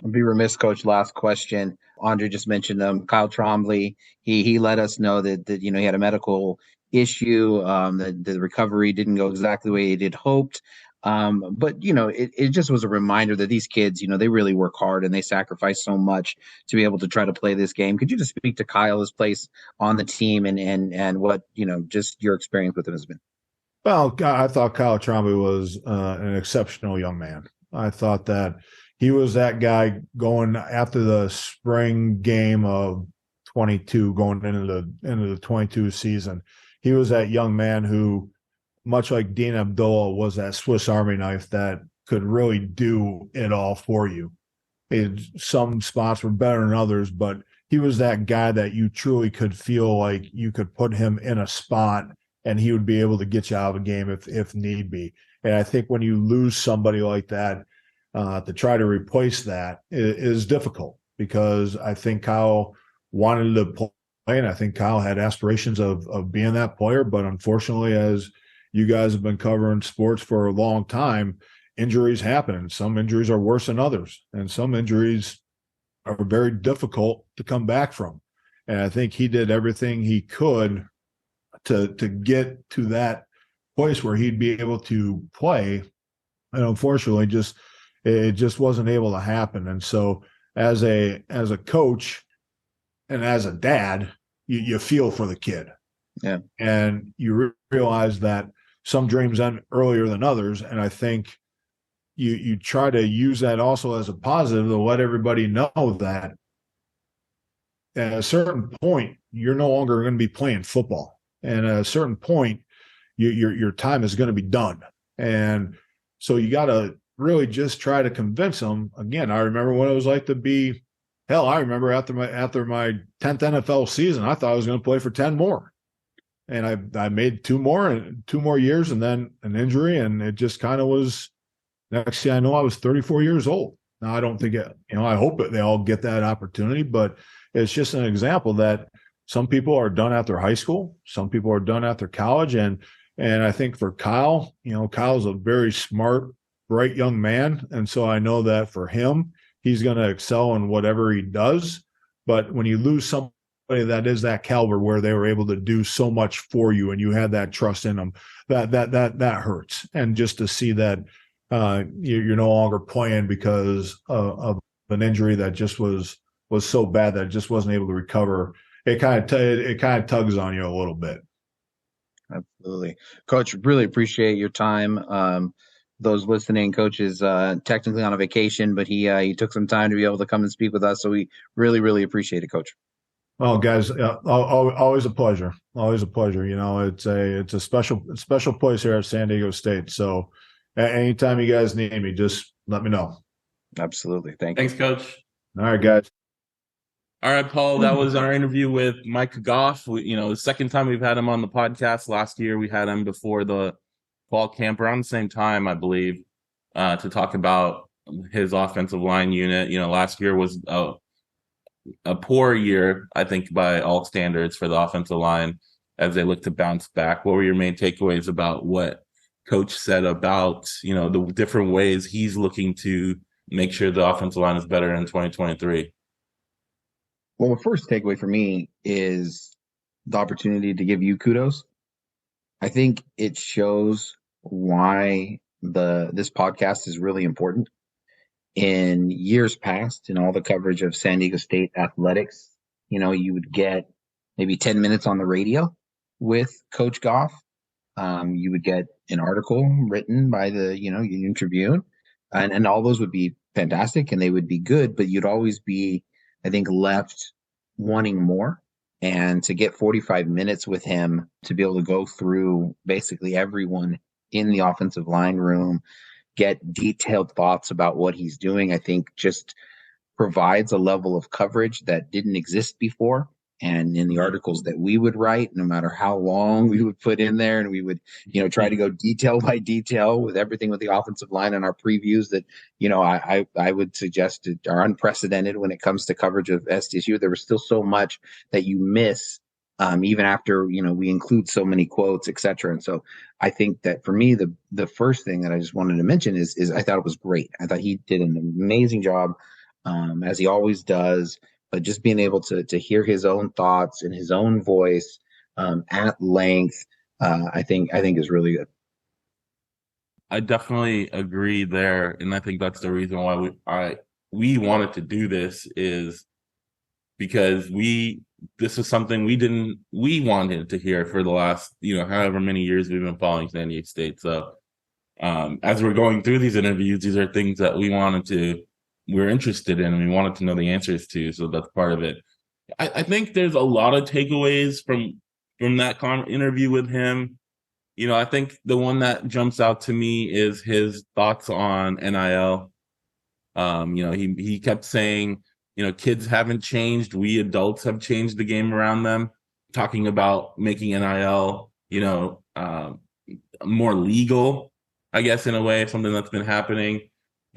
I'll be remiss, Coach. Last question. Andre just mentioned Kyle Trombley. He let us know that he had a medical issue. That the recovery didn't go exactly the way he had hoped. But it just was a reminder that these kids, they really work hard and they sacrifice so much to be able to try to play this game. Could you just speak to Kyle's place on the team and what just your experience with him has been? Well, I thought Kyle Trombley was an exceptional young man. I thought that he was that guy going after the spring game of 22, going into the 22 season. He was that young man who, much like Dean Abdullah, was that Swiss Army knife that could really do it all for you. Some spots were better than others, but he was that guy that you truly could feel like you could put him in a spot and he would be able to get you out of a game if need be. And I think when you lose somebody like that, to try to replace that is difficult, because I think Kyle wanted to play, and I think Kyle had aspirations of being that player. But unfortunately, as you guys have been covering sports for a long time, injuries happen, and some injuries are worse than others, and some injuries are very difficult to come back from. And I think he did everything he could to get to that place where he'd be able to play, and unfortunately, it just wasn't able to happen. And so, as a coach and as a dad, you feel for the kid, and you realize that some dreams end earlier than others. And I think you try to use that also as a positive to let everybody know that at a certain point, you're no longer going to be playing football. And at a certain point, your time is going to be done. And so you got to really just try to convince them. Again, I remember what it was like to be, I remember after my 10th NFL season, I thought I was going to play for 10 more. And I made two more years, and then an injury, and it just kind of was, next thing I know, I was 34 years old. Now, I don't think I hope that they all get that opportunity, but it's just an example that some people are done after high school, some people are done after college, and I think for Kyle, Kyle's a very smart, bright young man, and so I know that for him, he's going to excel in whatever he does. But when you lose somebody that is that caliber, where they were able to do so much for you and you had that trust in them, that hurts. And just to see that you're no longer playing because of an injury that just was so bad that it just wasn't able to recover, it kind of tugs on you a little bit. Absolutely. Coach, really appreciate your time. Those listening, Coach is technically on a vacation, but he took some time to be able to come and speak with us. So we really, really appreciate it, Coach. Well, guys, always a pleasure. Always a pleasure. It's a special place here at San Diego State. So anytime you guys need me, just let me know. Absolutely. Thanks, Coach. All right, guys. All right, Paul, that was our interview with Mike Goff. The second time we've had him on the podcast. Last year we had him before the fall camp around the same time, I believe, to talk about his offensive line unit. Last year was a poor year, I think, by all standards for the offensive line as they look to bounce back. What were your main takeaways about what Coach said about, the different ways he's looking to make sure the offensive line is better in 2023? Well, the first takeaway for me is the opportunity to give you kudos. I think it shows why this podcast is really important. In years past, in all the coverage of San Diego State athletics, you would get maybe 10 minutes on the radio with Coach Goff. You would get an article written by the, Union Tribune, and all those would be fantastic and they would be good, but you'd always be, I think, left wanting more. And to get 45 minutes with him to be able to go through basically everyone in the offensive line room, get detailed thoughts about what he's doing, I think just provides a level of coverage that didn't exist before. And in the articles that we would write, no matter how long we would put in there, and we would, try to go detail by detail with everything with the offensive line and our previews that, I would suggest are unprecedented when it comes to coverage of SDSU. There was still so much that you miss, even after, we include so many quotes, et cetera. And so I think that for me, the first thing that I just wanted to mention is I thought it was great. I thought he did an amazing job, as he always does. But just being able to hear his own thoughts in his own voice, at length, I think is really good. I definitely agree there, and I think that's the reason why we wanted to do this, is because this is something we wanted to hear for the last, however many years we've been following San Diego State. So as we're going through these interviews, these are things that we're interested in and we wanted to know the answers to. So that's part of it. I think there's a lot of takeaways from that interview with him. I think the one that jumps out to me is his thoughts on NIL. He kept saying, kids haven't changed. We adults have changed the game around them, talking about making NIL, more legal, I guess, in a way, something that's been happening.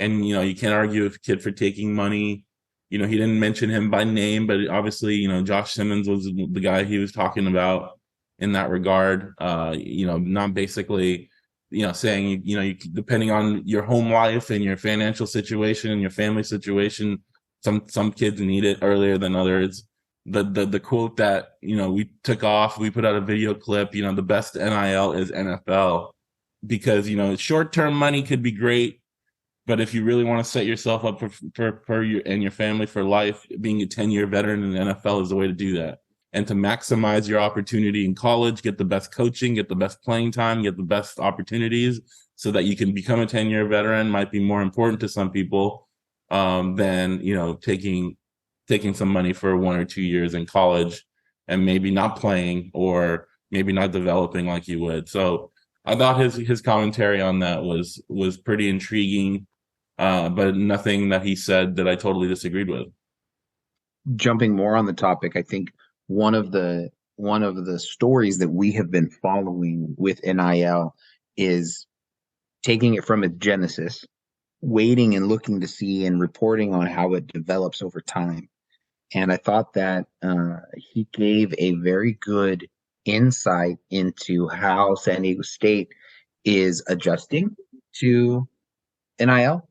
And, you can't argue with a kid for taking money. He didn't mention him by name, but obviously, Josh Simmons was the guy he was talking about in that regard. Not basically, saying, depending on your home life and your financial situation and your family situation, some kids need it earlier than others. The quote that, we took off, we put out a video clip, the best NIL is NFL, because, short-term money could be great. But if you really want to set yourself up for you and your family for life, being a 10-year veteran in the NFL is the way to do that. And to maximize your opportunity in college, get the best coaching, get the best playing time, get the best opportunities so that you can become a 10-year veteran might be more important to some people than, taking some money for 1 or 2 years in college and maybe not playing or maybe not developing like you would. So I thought his commentary on that was pretty intriguing. But nothing that he said that I totally disagreed with. Jumping more on the topic, I think one of the stories that we have been following with NIL is taking it from its genesis, waiting and looking to see and reporting on how it develops over time. And I thought that he gave a very good insight into how San Diego State is adjusting to NIL.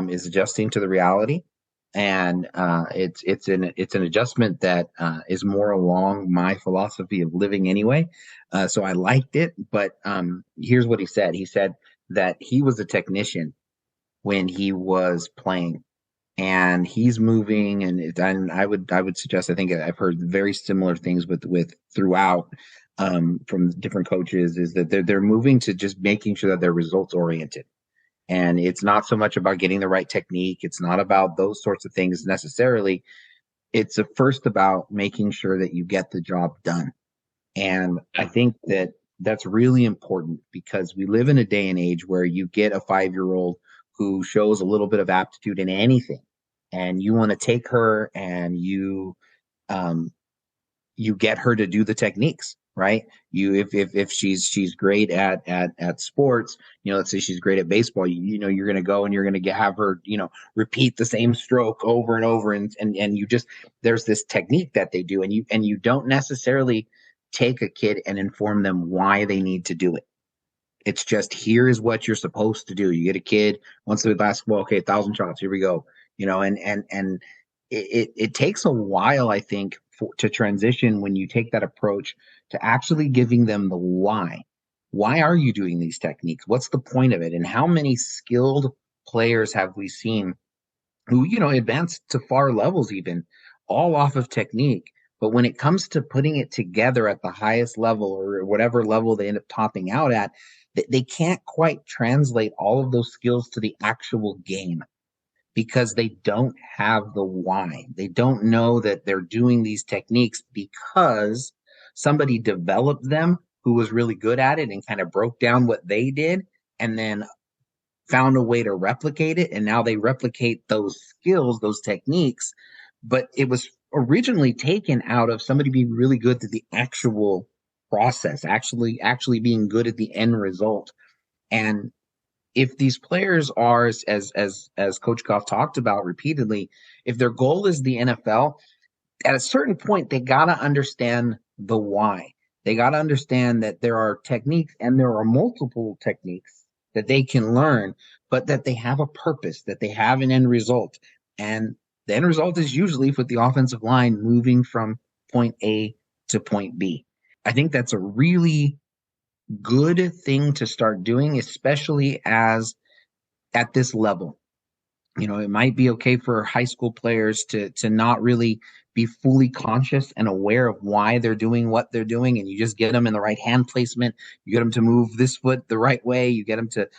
Is adjusting to the reality, and it's an adjustment that is more along my philosophy of living anyway. So I liked it, but here's what he said. He said that he was a technician when he was playing, and he's moving, and I would suggest, I think I've heard very similar things with throughout from different coaches, is that they're moving to just making sure that they're results oriented. And it's not so much about getting the right technique. It's not about those sorts of things necessarily. It's first about making sure that you get the job done. And I think that that's really important, because we live in a day and age where you get a 5-year-old who shows a little bit of aptitude in anything, and you want to take her and you get her to do the techniques. Right. If she's great at sports, let's say she's great at baseball, you're going to go and you're going to have her, repeat the same stroke over and over. And you just, there's this technique that they do, and you don't necessarily take a kid and inform them why they need to do it. It's just, here is what you're supposed to do. You get a kid, wants to play basketball, okay, 1,000 shots, here we go. And it takes a while, I think, to transition when you take that approach to actually giving them the why. Why are you doing these techniques? What's the point of it? And how many skilled players have we seen who, advance to far levels, even all off of technique? But when it comes to putting it together at the highest level, or whatever level they end up topping out at, they can't quite translate all of those skills to the actual game, because they don't have the why. They don't know that they're doing these techniques because somebody developed them who was really good at it and kind of broke down what they did, and then found a way to replicate it. And now they replicate those skills, those techniques, but it was originally taken out of somebody being really good at the actual process, actually being good at the end result. And if these players are, as Coach Goff talked about repeatedly, if their goal is the NFL, at a certain point, they got to understand the why. They got to understand that there are techniques, and there are multiple techniques that they can learn, but that they have a purpose, that they have an end result. And the end result is usually with the offensive line moving from point A to point B. I think that's a really good thing to start doing, especially as at this level. It might be okay for high school players to not really be fully conscious and aware of why they're doing what they're doing, and you just get them in the right hand placement. You get them to move this foot the right way. You get them to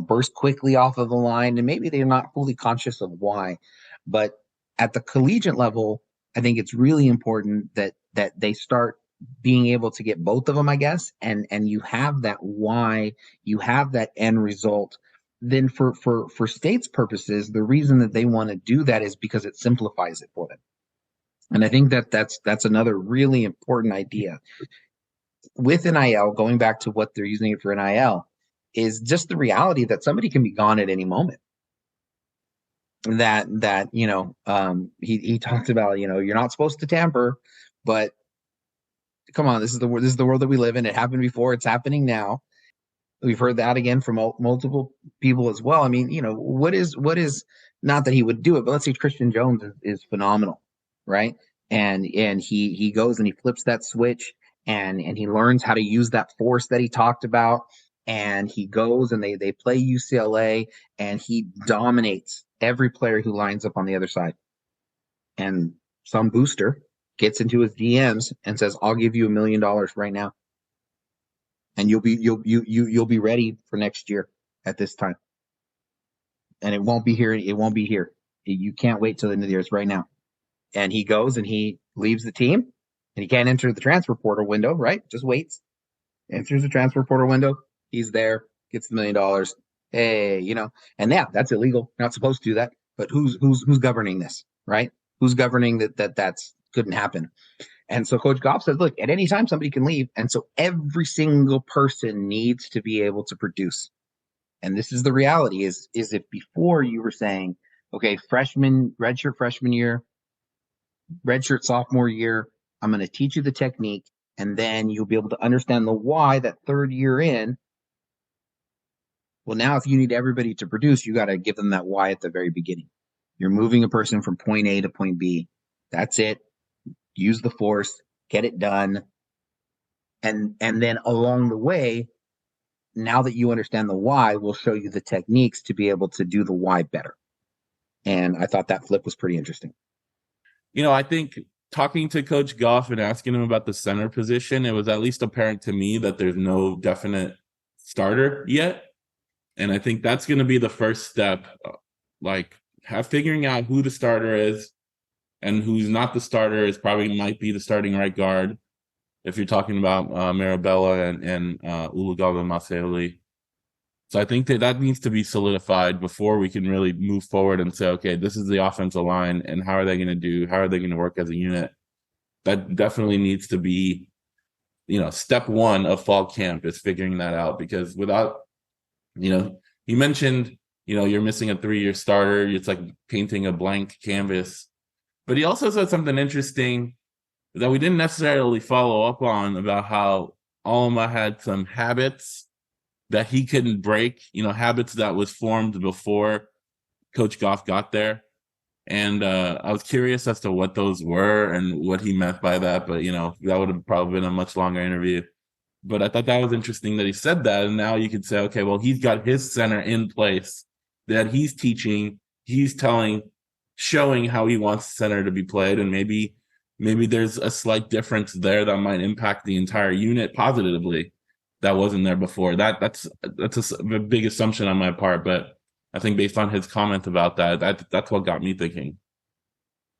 burst quickly off of the line, and maybe they're not fully conscious of why. But at the collegiate level, I think it's really important that they start being able to get both of them, I guess, and you have that why, you have that end result. Then for states purposes, the reason that they want to do that is because it simplifies it for them. And I think that's another really important idea. With NIL, going back to what they're using it for NIL, is just the reality that somebody can be gone at any moment. That he talked about, you're not supposed to tamper, but come on, this is the world that we live in. It happened before, it's happening now. We've heard that again from multiple people as well. I mean, what is not that he would do it, but let's say Christian Jones is phenomenal, right? And he goes and he flips that switch, and he learns how to use that force that he talked about, and he goes and they play UCLA, and he dominates every player who lines up on the other side. And some booster gets into his DMs and says, "I'll give you $1 million right now, and you'll be ready for next year at this time. And it won't be here. It won't be here. You can't wait till the end of the year. It's right now." And he goes and he leaves the team, and he can't enter the transfer portal window, right? Just waits. Enters the transfer portal window. He's there, gets the $1 million. Hey, and yeah, that's illegal. You're not supposed to do that. But who's governing this, right? Who's governing that's couldn't happen? And so Coach Goff says, look, at any time somebody can leave. And so every single person needs to be able to produce. And this is the reality is if before you were saying, okay, redshirt freshman year, redshirt sophomore year, I'm going to teach you the technique, and then you'll be able to understand the why that third year in. Well, now if you need everybody to produce, you got to give them that why at the very beginning. You're moving a person from point A to point B. That's it. Use the force, get it done. And then along the way, now that you understand the why, we'll show you the techniques to be able to do the why better. And I thought that flip was pretty interesting. I think talking to Coach Goff and asking him about the center position, it was at least apparent to me that there's no definite starter yet. And I think that's going to be the first step, figuring out who the starter is and who's not the starter is probably might be the starting right guard. If you're talking about Marabella and Ulugaga Maseoli. So I think that needs to be solidified before we can really move forward and say, okay, this is the offensive line, and how are they going to work as a unit? That definitely needs to be, step one of fall camp is figuring that out, because without, you mentioned, you're missing a 3-year starter. It's like painting a blank canvas. But he also said something interesting that we didn't necessarily follow up on about how Alma had some habits that he couldn't break, habits that was formed before Coach Goff got there. And I was curious as to what those were and what he meant by that. But, that would have probably been a much longer interview. But I thought that was interesting that he said that. And now you could say, okay, well, he's got his center in place that he's teaching, he's showing how he wants the center to be played. And maybe there's a slight difference there that might impact the entire unit positively that wasn't there before. That's a big assumption on my part, but I think based on his comment about that's what got me thinking.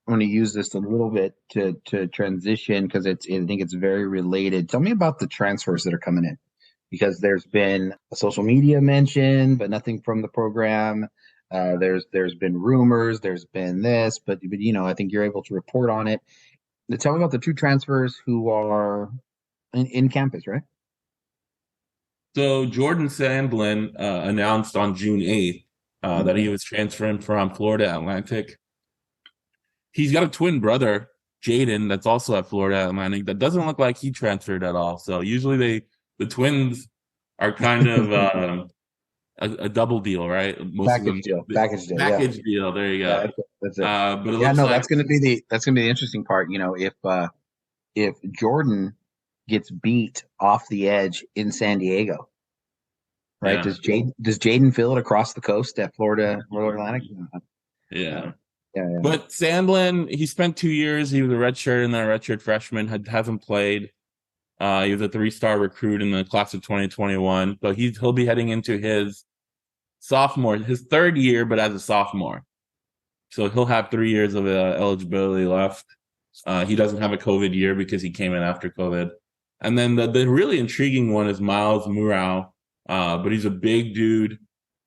I'm going to use this a little bit to transition because I think it's very related. Tell me about the transfers that are coming in, because there's been a social media mention, but nothing from the program. There's been rumors, there's been this, but I think you're able to report on it. Tell me about the 2 transfers who are in campus, right? So Jordan Sandlin announced on June 8th that he was transferring from Florida Atlantic. He's got a twin brother, Jaden, that's also at Florida Atlantic. That doesn't look like he transferred at all. So usually the twins are kind of a double deal, right? Package deal. Package deal. There you go. Yeah, that's it. But it looks like that's going to be the interesting part. If Jordan gets beat off the edge in San Diego, right? Yeah. Does Jaden feel it across the coast at Florida Atlantic? Yeah. Yeah. But Sandlin, he spent 2 years. He was a redshirt and then a redshirt freshman. Hasn't played. He was a 3-star recruit in the class of 2021. So he'll be heading into his his 3rd year, but as a sophomore. So he'll have 3 years of eligibility left. He doesn't have a COVID year because he came in after COVID. And then the really intriguing one is Miles Murau. But he's a big dude.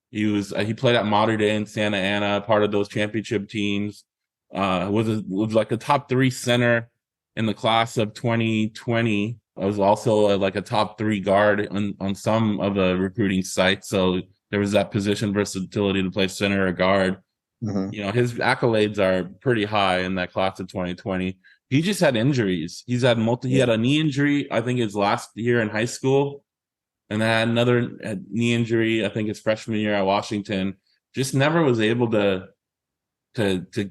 He played at Mater Dei in Santa Ana, part of those championship teams. Was like a top 3 center in the class of 2020. Was also like a top 3 guard on some of the recruiting sites. So there was that position versatility to play center or guard. Mm-hmm. His accolades are pretty high in that class of 2020. He just had injuries. He had a knee injury, I think his last year in high school. And then had another knee injury, I think his freshman year at Washington. Just never was able to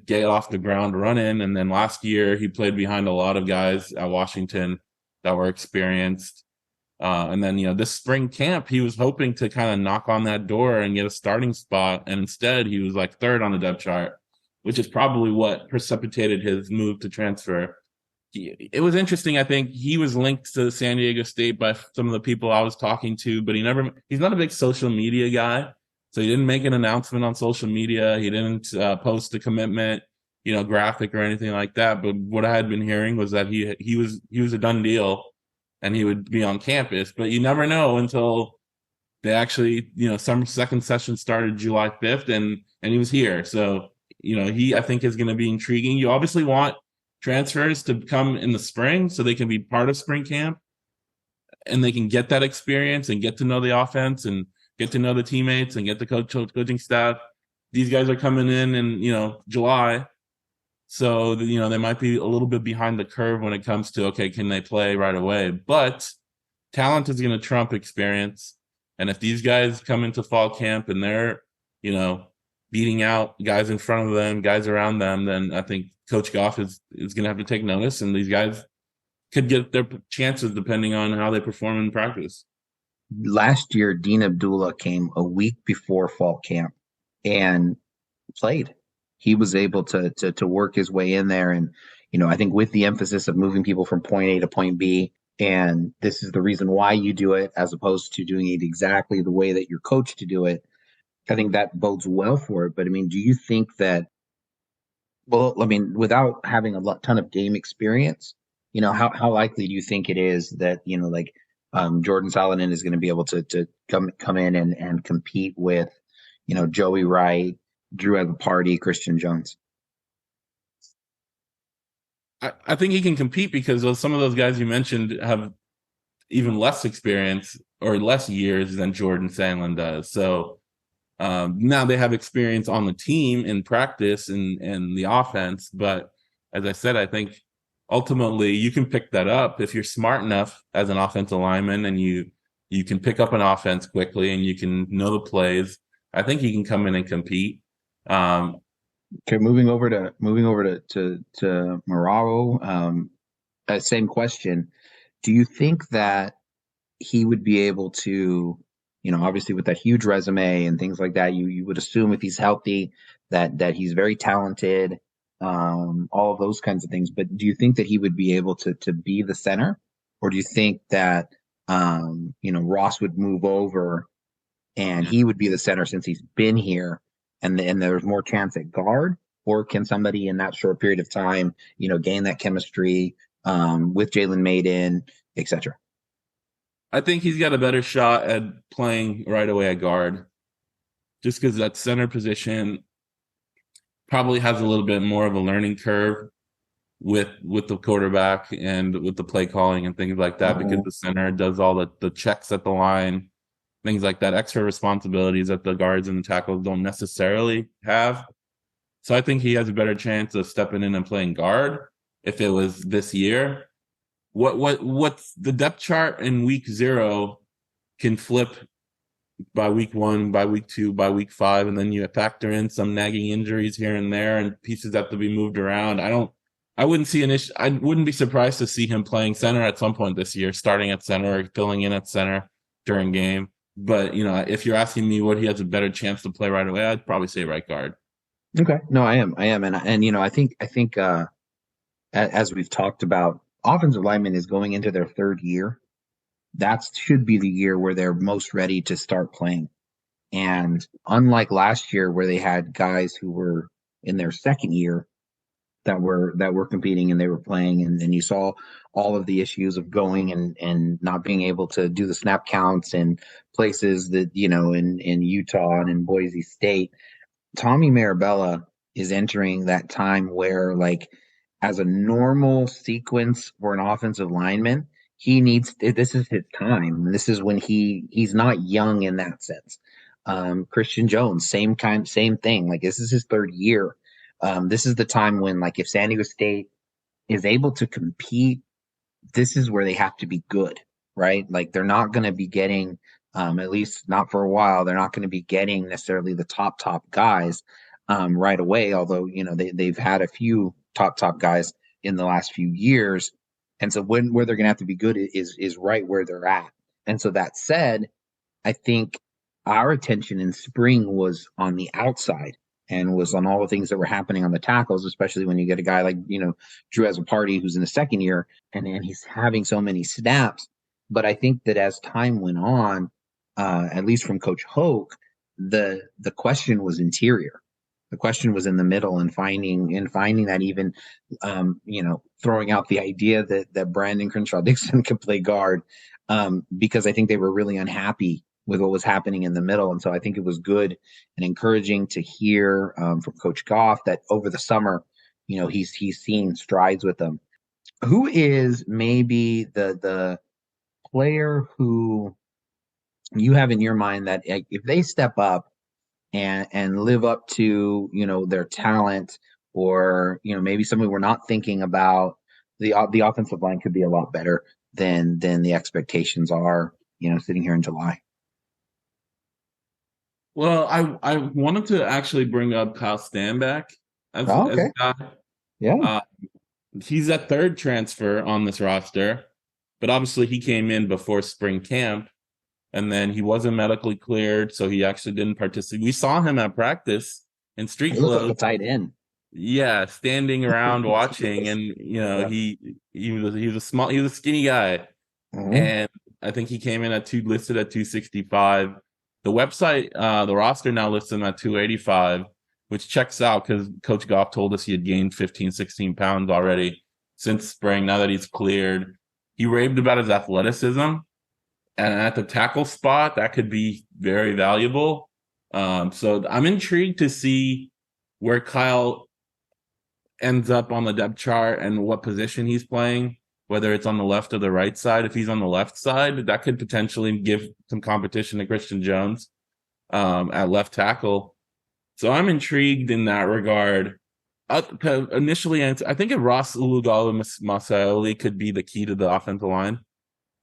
get off the ground running. And then last year he played behind a lot of guys at Washington that were experienced. And then, this spring camp, he was hoping to kind of knock on that door and get a starting spot. And instead he was like 3rd on the depth chart, which is probably what precipitated his move to transfer. It was interesting. I think he was linked to San Diego State by some of the people I was talking to, but he's not a big social media guy. So he didn't make an announcement on social media. He didn't post a commitment, graphic or anything like that. But what I had been hearing was that he was a done deal and he would be on campus, but you never know until they actually, some second session started July 5th and he was here. So, I think is going to be intriguing. You obviously want transfers to come in the spring so they can be part of spring camp and they can get that experience and get to know the offense and get to know the teammates and get the coaching staff. These guys are coming in July. So, they might be a little bit behind the curve when it comes to, okay, can they play right away? But talent is going to trump experience. And if these guys come into fall camp and they're, beating out guys in front of them, guys around them, then I think Coach Goff is going to have to take notice, and these guys could get their chances depending on how they perform in practice. Last year, Dean Abdullah came a week before fall camp and played. He was able to work his way in there. And, I think with the emphasis of moving people from point A to point B, and this is the reason why you do it as opposed to doing it exactly the way that you're coached to do it, I think that bodes well for it. But, do you think that, without having a ton of game experience, how likely do you think it is that, Jordan Saladin is going to be able to come in and compete with, Joey Wright, Drew at the party, Christian Jones? I think he can compete because some of those guys you mentioned have even less experience or less years than Jordan Sandlin does. So now they have experience on the team in practice and the offense. But as I said, I think ultimately you can pick that up if you're smart enough as an offensive lineman and you You can pick up an offense quickly, and you can know the plays. I think he can come in and compete. Okay, moving over to Moravo. Same question. Do you think that he would be able to, obviously with that huge resume and things like that, you would assume if he's healthy that he's very talented, all of those kinds of things. But do you think that he would be able to be the center, or do you think that Ross would move over and he would be the center since he's been here, and there's more chance at guard, or can somebody in that short period of time, gain that chemistry with Jalen Maiden, etc.? I think he's got a better shot at playing right away at guard, just because that center position probably has a little bit more of a learning curve with the quarterback and with the play calling and things like that, because the center does all the checks at the line, things like that, extra responsibilities that the guards and the tackles don't necessarily have. So I think he has a better chance of stepping in and playing guard if it was this year. What's the depth chart in week 0 can flip by week 1, by week 2, by week 5, and then you factor in some nagging injuries here and there, and pieces have to be moved around. I wouldn't see an issue. I wouldn't be surprised to see him playing center at some point this year, starting at center or filling in at center during game. But if you're asking me what he has a better chance to play right away, I'd probably say right guard. Okay, no, I am, and I think as we've talked about, offensive lineman is going into their 3rd year. That should be the year where they're most ready to start playing. And unlike last year where they had guys who were in their 2nd year that were competing and they were playing, and you saw all of the issues of going and not being able to do the snap counts in places that, in Utah and in Boise State. Tommy Marabella is entering that time where, like, as a normal sequence for an offensive lineman, this is his time. This is when he's not young in that sense. Christian Jones, same thing. Like, this is his 3rd year. This is the time when, like, if San Diego State is able to compete, this is where they have to be good, right? Like, they're not going to be getting, at least not for a while, they're not going to be getting necessarily the top guys right away. Although, they've had a few top guys in the last few years. And so where they're going to have to be good is right where they're at. And so that said, I think our attention in spring was on the outside and was on all the things that were happening on the tackles, especially when you get a guy like, Drew has a party who's in the 2nd year and he's having so many snaps. But I think that as time went on, at least from Coach Hoke, the question was interior. The question was in the middle, and finding that, even, throwing out the idea that Brandon Crenshaw Dixon could play guard, because I think they were really unhappy with what was happening in the middle. And so I think it was good and encouraging to hear from Coach Goff that over the summer, he's seen strides with them. Who is maybe the player who you have in your mind that, if they step up and live up to, their talent, or, maybe somebody we're not thinking about, the offensive line could be a lot better than the expectations are, sitting here in July? Well, I wanted to actually bring up Kyle Stanback as a guy. Yeah. He's a 3rd transfer on this roster, but obviously he came in before spring camp, and then he wasn't medically cleared, so he actually didn't participate. We saw him at practice in street clothes. He looked like a tight end. Yeah, standing around watching, and he was a skinny guy, and I think he came in listed at 265. The website, the roster now lists him at 285, which checks out because Coach Goff told us he had gained 15, 16 pounds already since spring. Now that he's cleared, he raved about his athleticism, and at the tackle spot, that could be very valuable. So I'm intrigued to see where Kyle ends up on the depth chart and what position he's playing, whether it's on the left or the right side. If he's on the left side, that could potentially give some competition to Christian Jones at left tackle. So I'm intrigued in that regard. Initially, I think if Ross Ulugala Masaoli could be the key to the offensive line.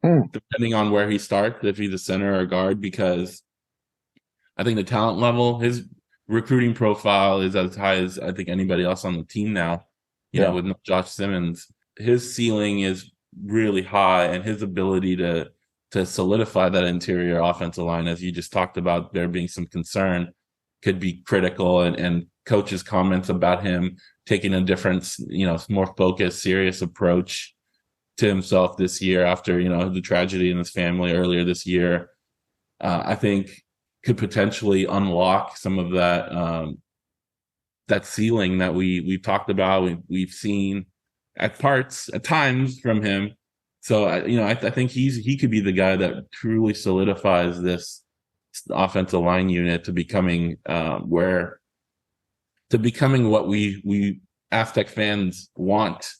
depending on where he starts, if he's a center or guard, because I think the talent level, his recruiting profile is as high as I think anybody else on the team now. With Josh Simmons, his ceiling is really high, and his ability to solidify that interior offensive line, as you just talked about, there being some concern, could be critical. And coach's comments about him taking a different, more focused, serious approach to himself this year after, the tragedy in his family earlier this year, I think could potentially unlock some of that ceiling that we've talked about. We've seen at times from him. So, I think he could be the guy that truly solidifies this offensive line unit to becoming what we Aztec fans want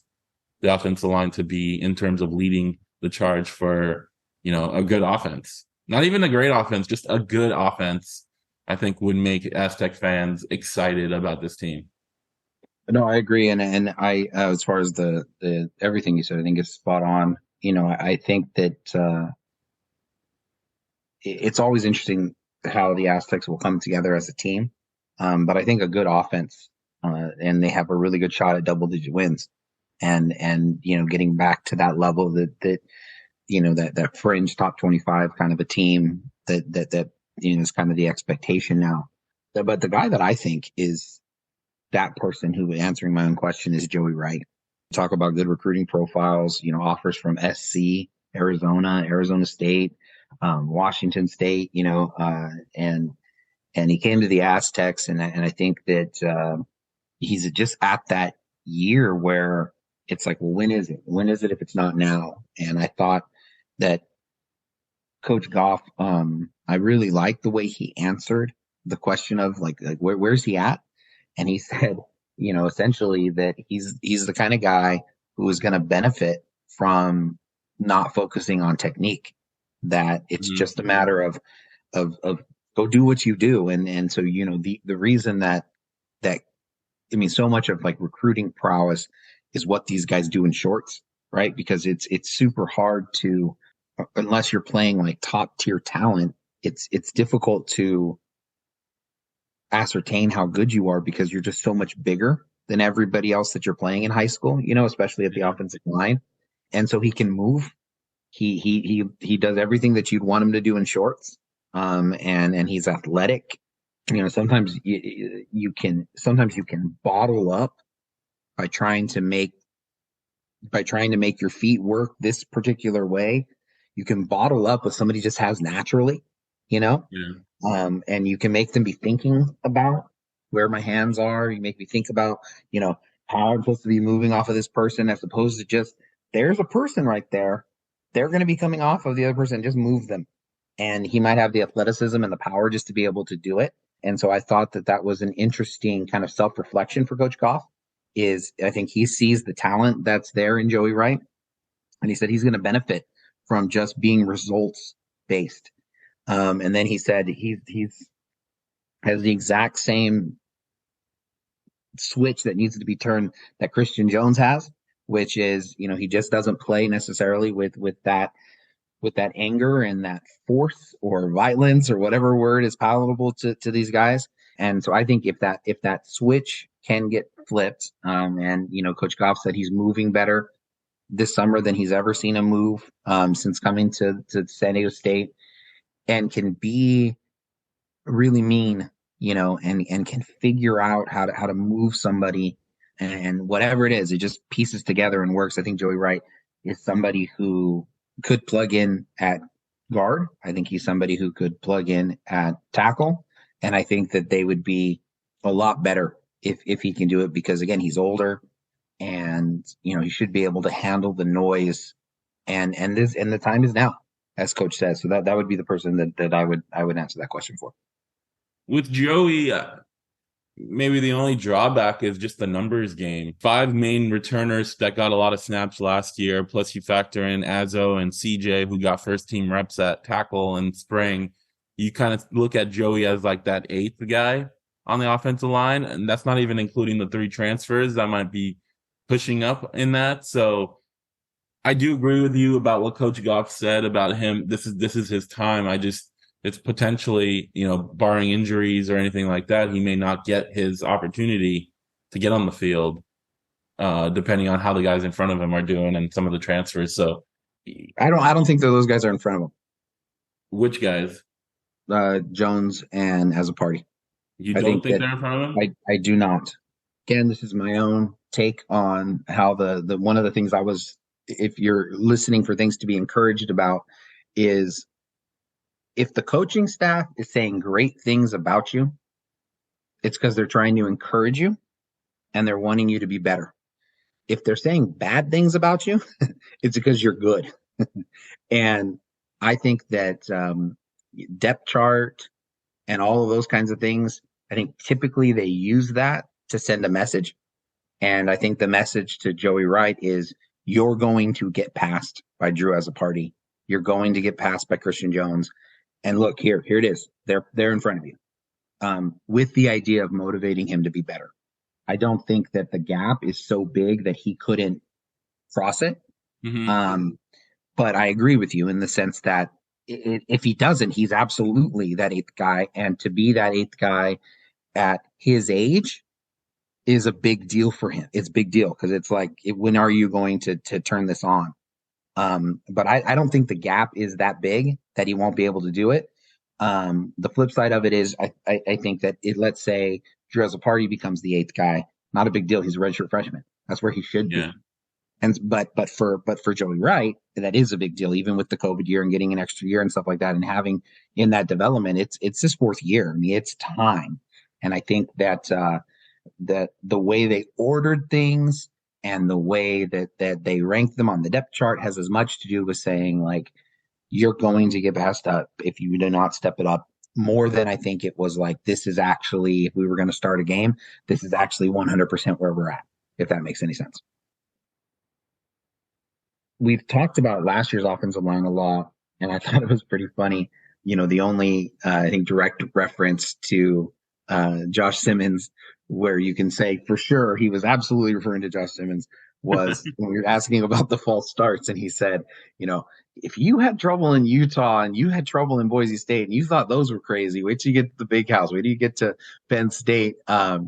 the offensive line to be in terms of leading the charge for, a good offense. Not even a great offense, just a good offense, I think would make Aztec fans excited about this team. No, I agree. And I, as far as the everything you said, I think is spot on. I think that it's always interesting how the Aztecs will come together as a team. But I think a good offense, and they have a really good shot at double-digit wins. And getting back to that level that fringe top 25 kind of a team that is kind of the expectation now. But the guy that I think is that person who, answering my own question, is Joey Wright. Talk about good recruiting profiles, offers from SC, Arizona State, Washington State, and he came to the Aztecs, and I think that he's just at that year where it's like, well, when is it? When is it if it's not now? And I thought that Coach Goff, I really liked the way he answered the question of like where's he at? And he said, essentially that he's the kind of guy who is going to benefit from not focusing on technique, that it's just a matter of go do what you do. And so, the reason that so much of like recruiting prowess is what these guys do in shorts, right? Because it's super hard to, unless you're playing like top tier talent, it's difficult to ascertain how good you are because you're just so much bigger than everybody else that you're playing in high school, especially at the offensive line. And so he can move. He does everything that you'd want him to do in shorts. And he's athletic. Sometimes you can bottle up by trying to make your feet work this particular way. You can bottle up what somebody just has naturally, Yeah. And you can make them be thinking about where my hands are. You make me think about, how I'm supposed to be moving off of this person, as opposed to just, there's a person right there. They're going to be coming off of the other person. Just move them. And he might have the athleticism and the power just to be able to do it. And so I thought that was an interesting kind of self-reflection for Coach Goff. I think he sees the talent that's there in Joey Wright. And he said he's going to benefit from just being results based. And then he said he's has the exact same switch that needs to be turned that Christian Jones has, which is, he just doesn't play necessarily with that anger and that force or violence or whatever word is palatable to these guys. And so I think if that switch can get flipped, and Coach Goff said he's moving better this summer than he's ever seen him move since coming to San Diego State, and can be really mean, and can figure out how to move somebody, and whatever it is, it just pieces together and works. I think Joey Wright is somebody who could plug in at guard. I think he's somebody who could plug in at tackle. And I think that they would be a lot better if he can do it, because again, he's older, and he should be able to handle the noise, and the time is now, as Coach says. So that would be the person that I would answer that question for. With Joey, maybe the only drawback is just the numbers game. 5 main returners that got a lot of snaps last year, plus you factor in Azo and CJ, who got first team reps at tackle in spring. You kind of look at Joey as like that 8th guy on the offensive line, and that's not even including the 3 transfers that might be pushing up in that. So I do agree with you about what Coach Goff said about him. This is his time. It's potentially, barring injuries or anything like that, he may not get his opportunity to get on the field, depending on how the guys in front of him are doing and some of the transfers. So, I don't think that those guys are in front of which guys? him. Jones and as a party. You I don't think think that they're in front of him? I do not. Again, this is my own take on how the one of the things I was, if you're listening for things to be encouraged about, is if the coaching staff is saying great things about you, it's because they're trying to encourage you and they're wanting you to be better. If they're saying bad things about you, it's because you're good. And I think that depth chart and all of those kinds of things, I think typically they use that to send a message. And I think the message to Joey Wright is you're going to get passed by Drew as a party. You're going to get passed by Christian Jones. And look, here it is. They're in front of you, with the idea of motivating him to be better. I don't think that the gap is so big that he couldn't cross it. Mm-hmm. But I agree with you in the sense that if he doesn't, he's absolutely that eighth guy. And to be that eighth guy at his age is a big deal for him. It's a big deal because it's like, when are you going to turn this on? But I don't think the gap is that big that he won't be able to do it. The flip side of it is I think that let's say Drew as a party becomes the eighth guy. Not a big deal. He's a redshirt freshman. That's where he should be. Yeah. And but for Joey Wright, that is a big deal, even with the COVID year and getting an extra year and stuff like that, and having in that development, it's his fourth year. I mean, it's time. And I think that that the way they ordered things and the way that they ranked them on the depth chart has as much to do with saying, like, you're going to get passed up if you do not step it up, more than I think it was like, this is actually, if we were going to start a game, this is actually 100% where we're at, if that makes any sense. We've talked about last year's offensive line a lot, and I thought it was pretty funny. The only, I think, direct reference to Josh Simmons, where you can say for sure he was absolutely referring to Josh Simmons, was when we were asking about the false starts, and he said, if you had trouble in Utah and you had trouble in Boise State and you thought those were crazy, wait till you get to the big house. Wait till you get to Penn State. Yeah.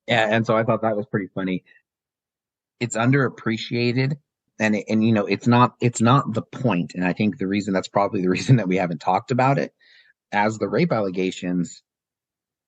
And so I thought that was pretty funny. It's underappreciated. And it's not the point. And I think that's probably the reason that we haven't talked about it. As the rape allegations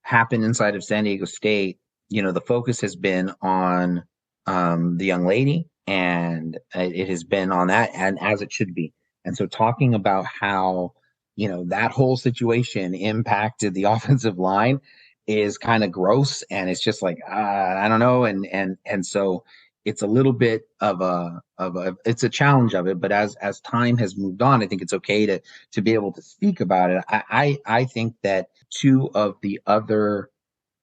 happen inside of San Diego State, the focus has been on the young lady, and it has been on that, and as it should be. And so talking about how, that whole situation impacted the offensive line is kind of gross. And it's just like, I don't know. And so it's a little bit it's a challenge of it, but as time has moved on, I think it's okay to be able to speak about it. I think that two of the other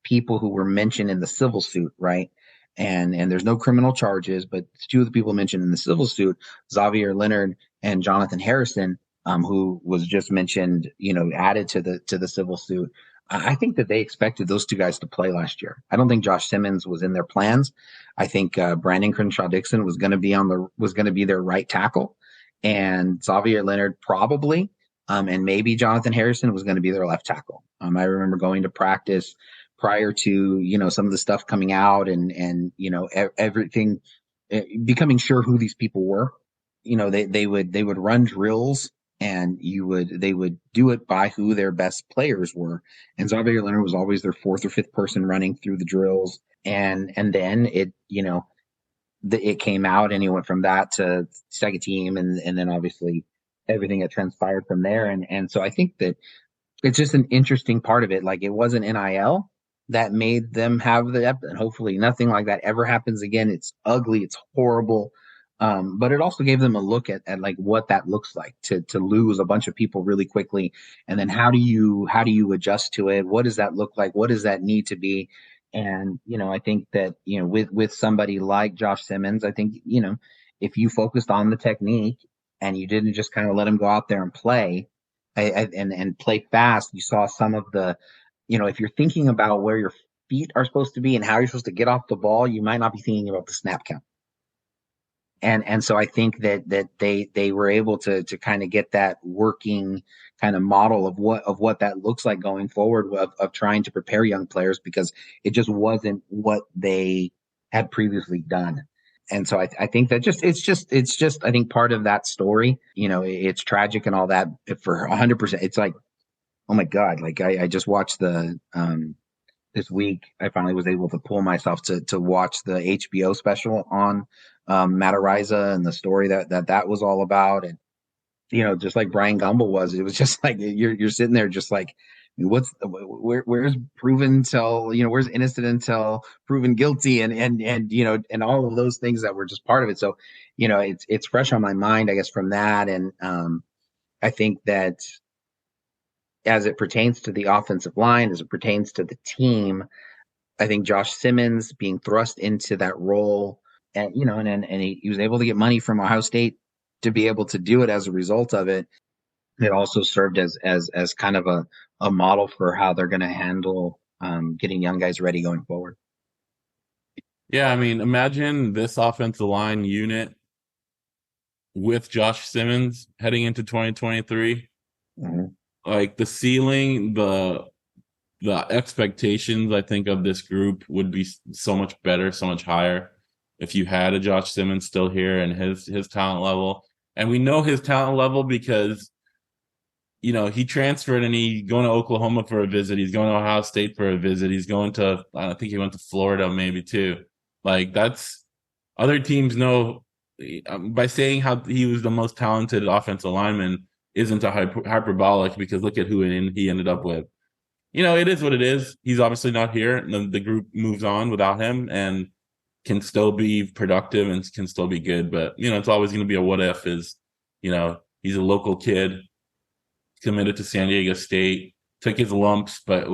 people who were mentioned in the civil suit, right? And there's no criminal charges, but two of the people mentioned in the civil suit, Xavier Leonard and Jonathan Harrison, who was just mentioned, added to the civil suit. I think that they expected those two guys to play last year. I don't think Josh Simmons was in their plans. I think Brandon Crenshaw-Dickson was going to be their right tackle, and Xavier Leonard probably, and maybe Jonathan Harrison was going to be their left tackle. I remember going to practice prior to some of the stuff coming out and everything, becoming sure who these people were. They would run drills, and they would do it by who their best players were. And Xavier Leonard was always their fourth or fifth person running through the drills. And then it came out, and he went from that to second team, and then obviously everything that transpired from there. And so I think that it's just an interesting part of it. Like, it wasn't NIL that made them have the depth, and hopefully nothing like that ever happens again. It's ugly. It's horrible. But it also gave them a look at like what that looks like to lose a bunch of people really quickly. And then how do you adjust to it? What does that look like? What does that need to be? And, I think that, with somebody like Josh Simmons, I think, if you focused on the technique and you didn't just kind of let him go out there and play and play fast, you saw some of the, if you're thinking about where your feet are supposed to be and how you're supposed to get off the ball, you might not be thinking about the snap count. And so I think that they were able to kind of get that working kind of model of what that looks like going forward of trying to prepare young players, because it just wasn't what they had previously done. And so I think that it's just I think part of that story. It's tragic and all that for 100%. It's like, oh my God, like I just watched the this week. I finally was able to pull myself to watch the HBO special on Matariza and the story that was all about. And just like Brian Gumble was, it was just like you're sitting there just like, where's proven till where's innocent until proven guilty, and all of those things that were just part of it. So it's fresh on my mind, I guess, from that. And I think that as it pertains to the offensive line, as it pertains to the team, I think Josh Simmons being thrust into that role, and he was able to get money from Ohio State to be able to do it as a result of it. It also served as kind of a model for how they're going to handle getting young guys ready going forward. Yeah, I mean, imagine this offensive line unit with Josh Simmons heading into 2023. Mm-hmm. Like the ceiling, the expectations, I think, of this group would be so much better, so much higher if you had a Josh Simmons still here and his talent level. And we know his talent level because, he transferred and he's going to Oklahoma for a visit. He's going to Ohio State for a visit. He's going to, I think he went to Florida maybe too. Like that's, other teams know, by saying how he was the most talented offensive lineman isn't a hyperbolic, because look at who he ended up with. It is what it is. He's obviously not here. The group moves on without him and can still be productive and can still be good. But, it's always going to be a what if. He's a local kid, committed to San Diego State, took his lumps, but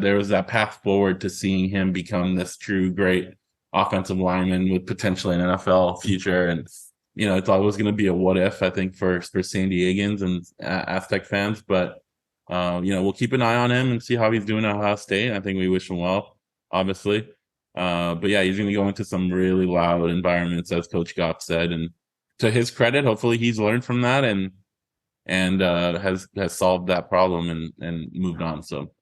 there was that path forward to seeing him become this true great offensive lineman with potentially an NFL future. And, it's always going to be a what if, I think, for San Diegans and Aztec fans. But, we'll keep an eye on him and see how he's doing at Ohio State. I think we wish him well, obviously. But yeah, he's going to go into some really loud environments, as Coach Goff said. And to his credit, hopefully he's learned from that and has solved that problem and moved on. So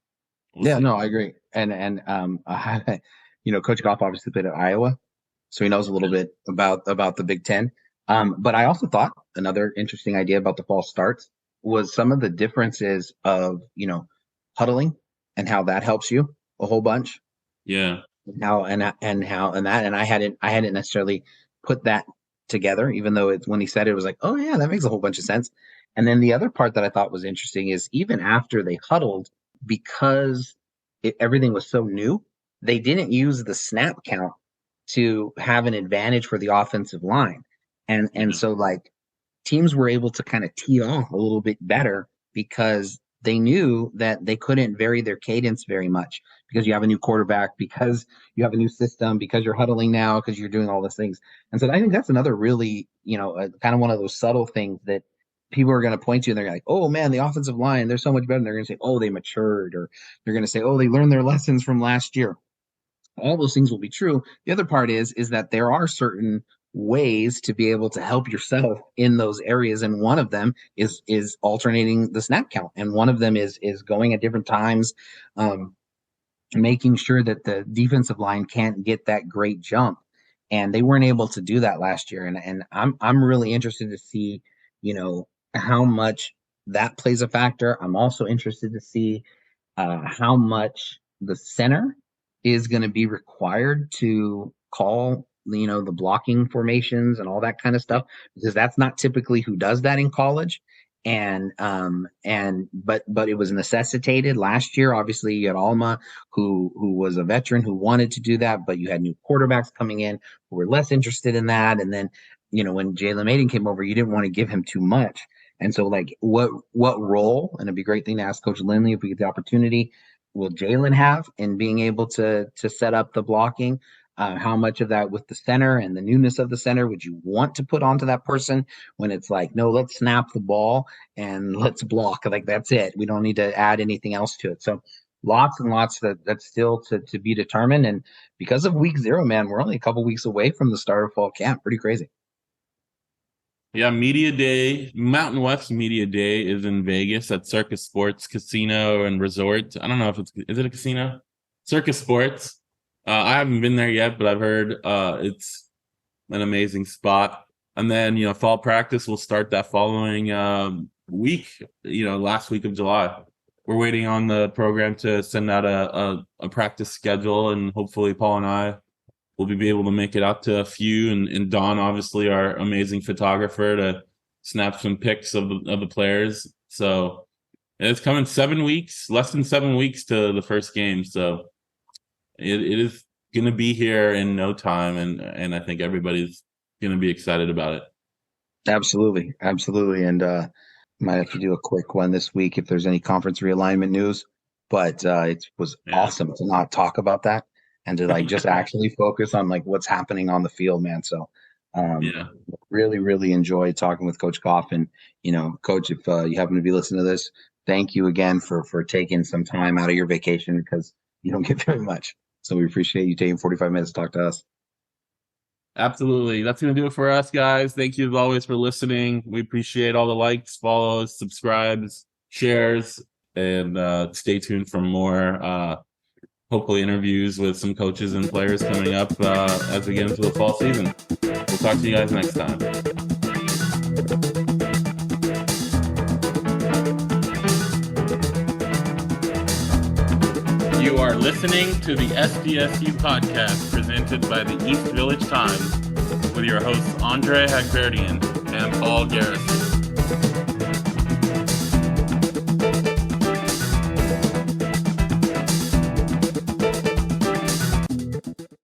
we'll see. No, I agree. And Coach Goff obviously played at Iowa, so he knows a little bit about the Big Ten. But I also thought another interesting idea about the fall starts was some of the differences of huddling and how that helps you a whole bunch. Yeah. And I hadn't necessarily put that together, even though when he said it, it was like, oh yeah, that makes a whole bunch of sense. And then the other part that I thought was interesting is even after they huddled, because everything was so new, they didn't use the snap count to have an advantage for the offensive line. And so like teams were able to kind of tee off a little bit better because they knew that they couldn't vary their cadence very much because you have a new quarterback, because you have a new system, because you're huddling now, because you're doing all those things. And so I think that's another really, kind of one of those subtle things that people are going to point to, and they're like, oh man, the offensive line, they're so much better. And they're going to say, oh, they matured, or they're going to say, oh, they learned their lessons from last year. All those things will be true. The other part is that there are certain ways to be able to help yourself in those areas, and one of them is alternating the snap count, and one of them is going at different times, making sure that the defensive line can't get that great jump, and they weren't able to do that last year. And I'm really interested to see how much that plays a factor. I'm also interested to see how much the center is going to be required to call the blocking formations and all that kind of stuff, because that's not typically who does that in college. But it was necessitated last year. Obviously you had Alma, who was a veteran who wanted to do that, but you had new quarterbacks coming in who were less interested in that. And then when Jalen Maiden came over, you didn't want to give him too much. And so like what role, and it'd be a great thing to ask Coach Lindley if we get the opportunity, will Jalen have in being able to set up the blocking? How much of that with the center and the newness of the center would you want to put onto that person when it's like, no, let's snap the ball and let's block. Like, that's it. We don't need to add anything else to it. So lots and lots that's still to be determined. And because of week 0, man, we're only a couple weeks away from the start of fall camp. Pretty crazy. Yeah, Media Day, Mountain West Media Day is in Vegas at Circus Sports Casino and Resort. I don't know if is it a casino? Circus Sports. I haven't been there yet, but I've heard it's an amazing spot. And then, fall practice will start that following week, last week of July. We're waiting on the program to send out a practice schedule, and hopefully Paul and I will be able to make it out to a few. And Don, obviously, our amazing photographer, to snap some pics of the players. So it's coming 7 weeks, less than 7 weeks to the first game. So it is going to be here in no time, and I think everybody's going to be excited about it. Absolutely. And might have to do a quick one this week if there's any conference realignment news. But it was awesome to not talk about that and to just actually focus on what's happening on the field, man. So really, really enjoyed talking with Coach Goff. And, Coach, if you happen to be listening to this, thank you again for taking some time out of your vacation, because you don't get very much. So we appreciate you taking 45 minutes to talk to us. Absolutely. That's going to do it for us, guys. Thank you as always for listening. We appreciate all the likes, follows, subscribes, shares, and stay tuned for more, hopefully, interviews with some coaches and players coming up as we get into the fall season. We'll talk to you guys next time. You are listening to the SDSU podcast presented by the East Village Times with your hosts Andre Hagberdian and Paul Garrison.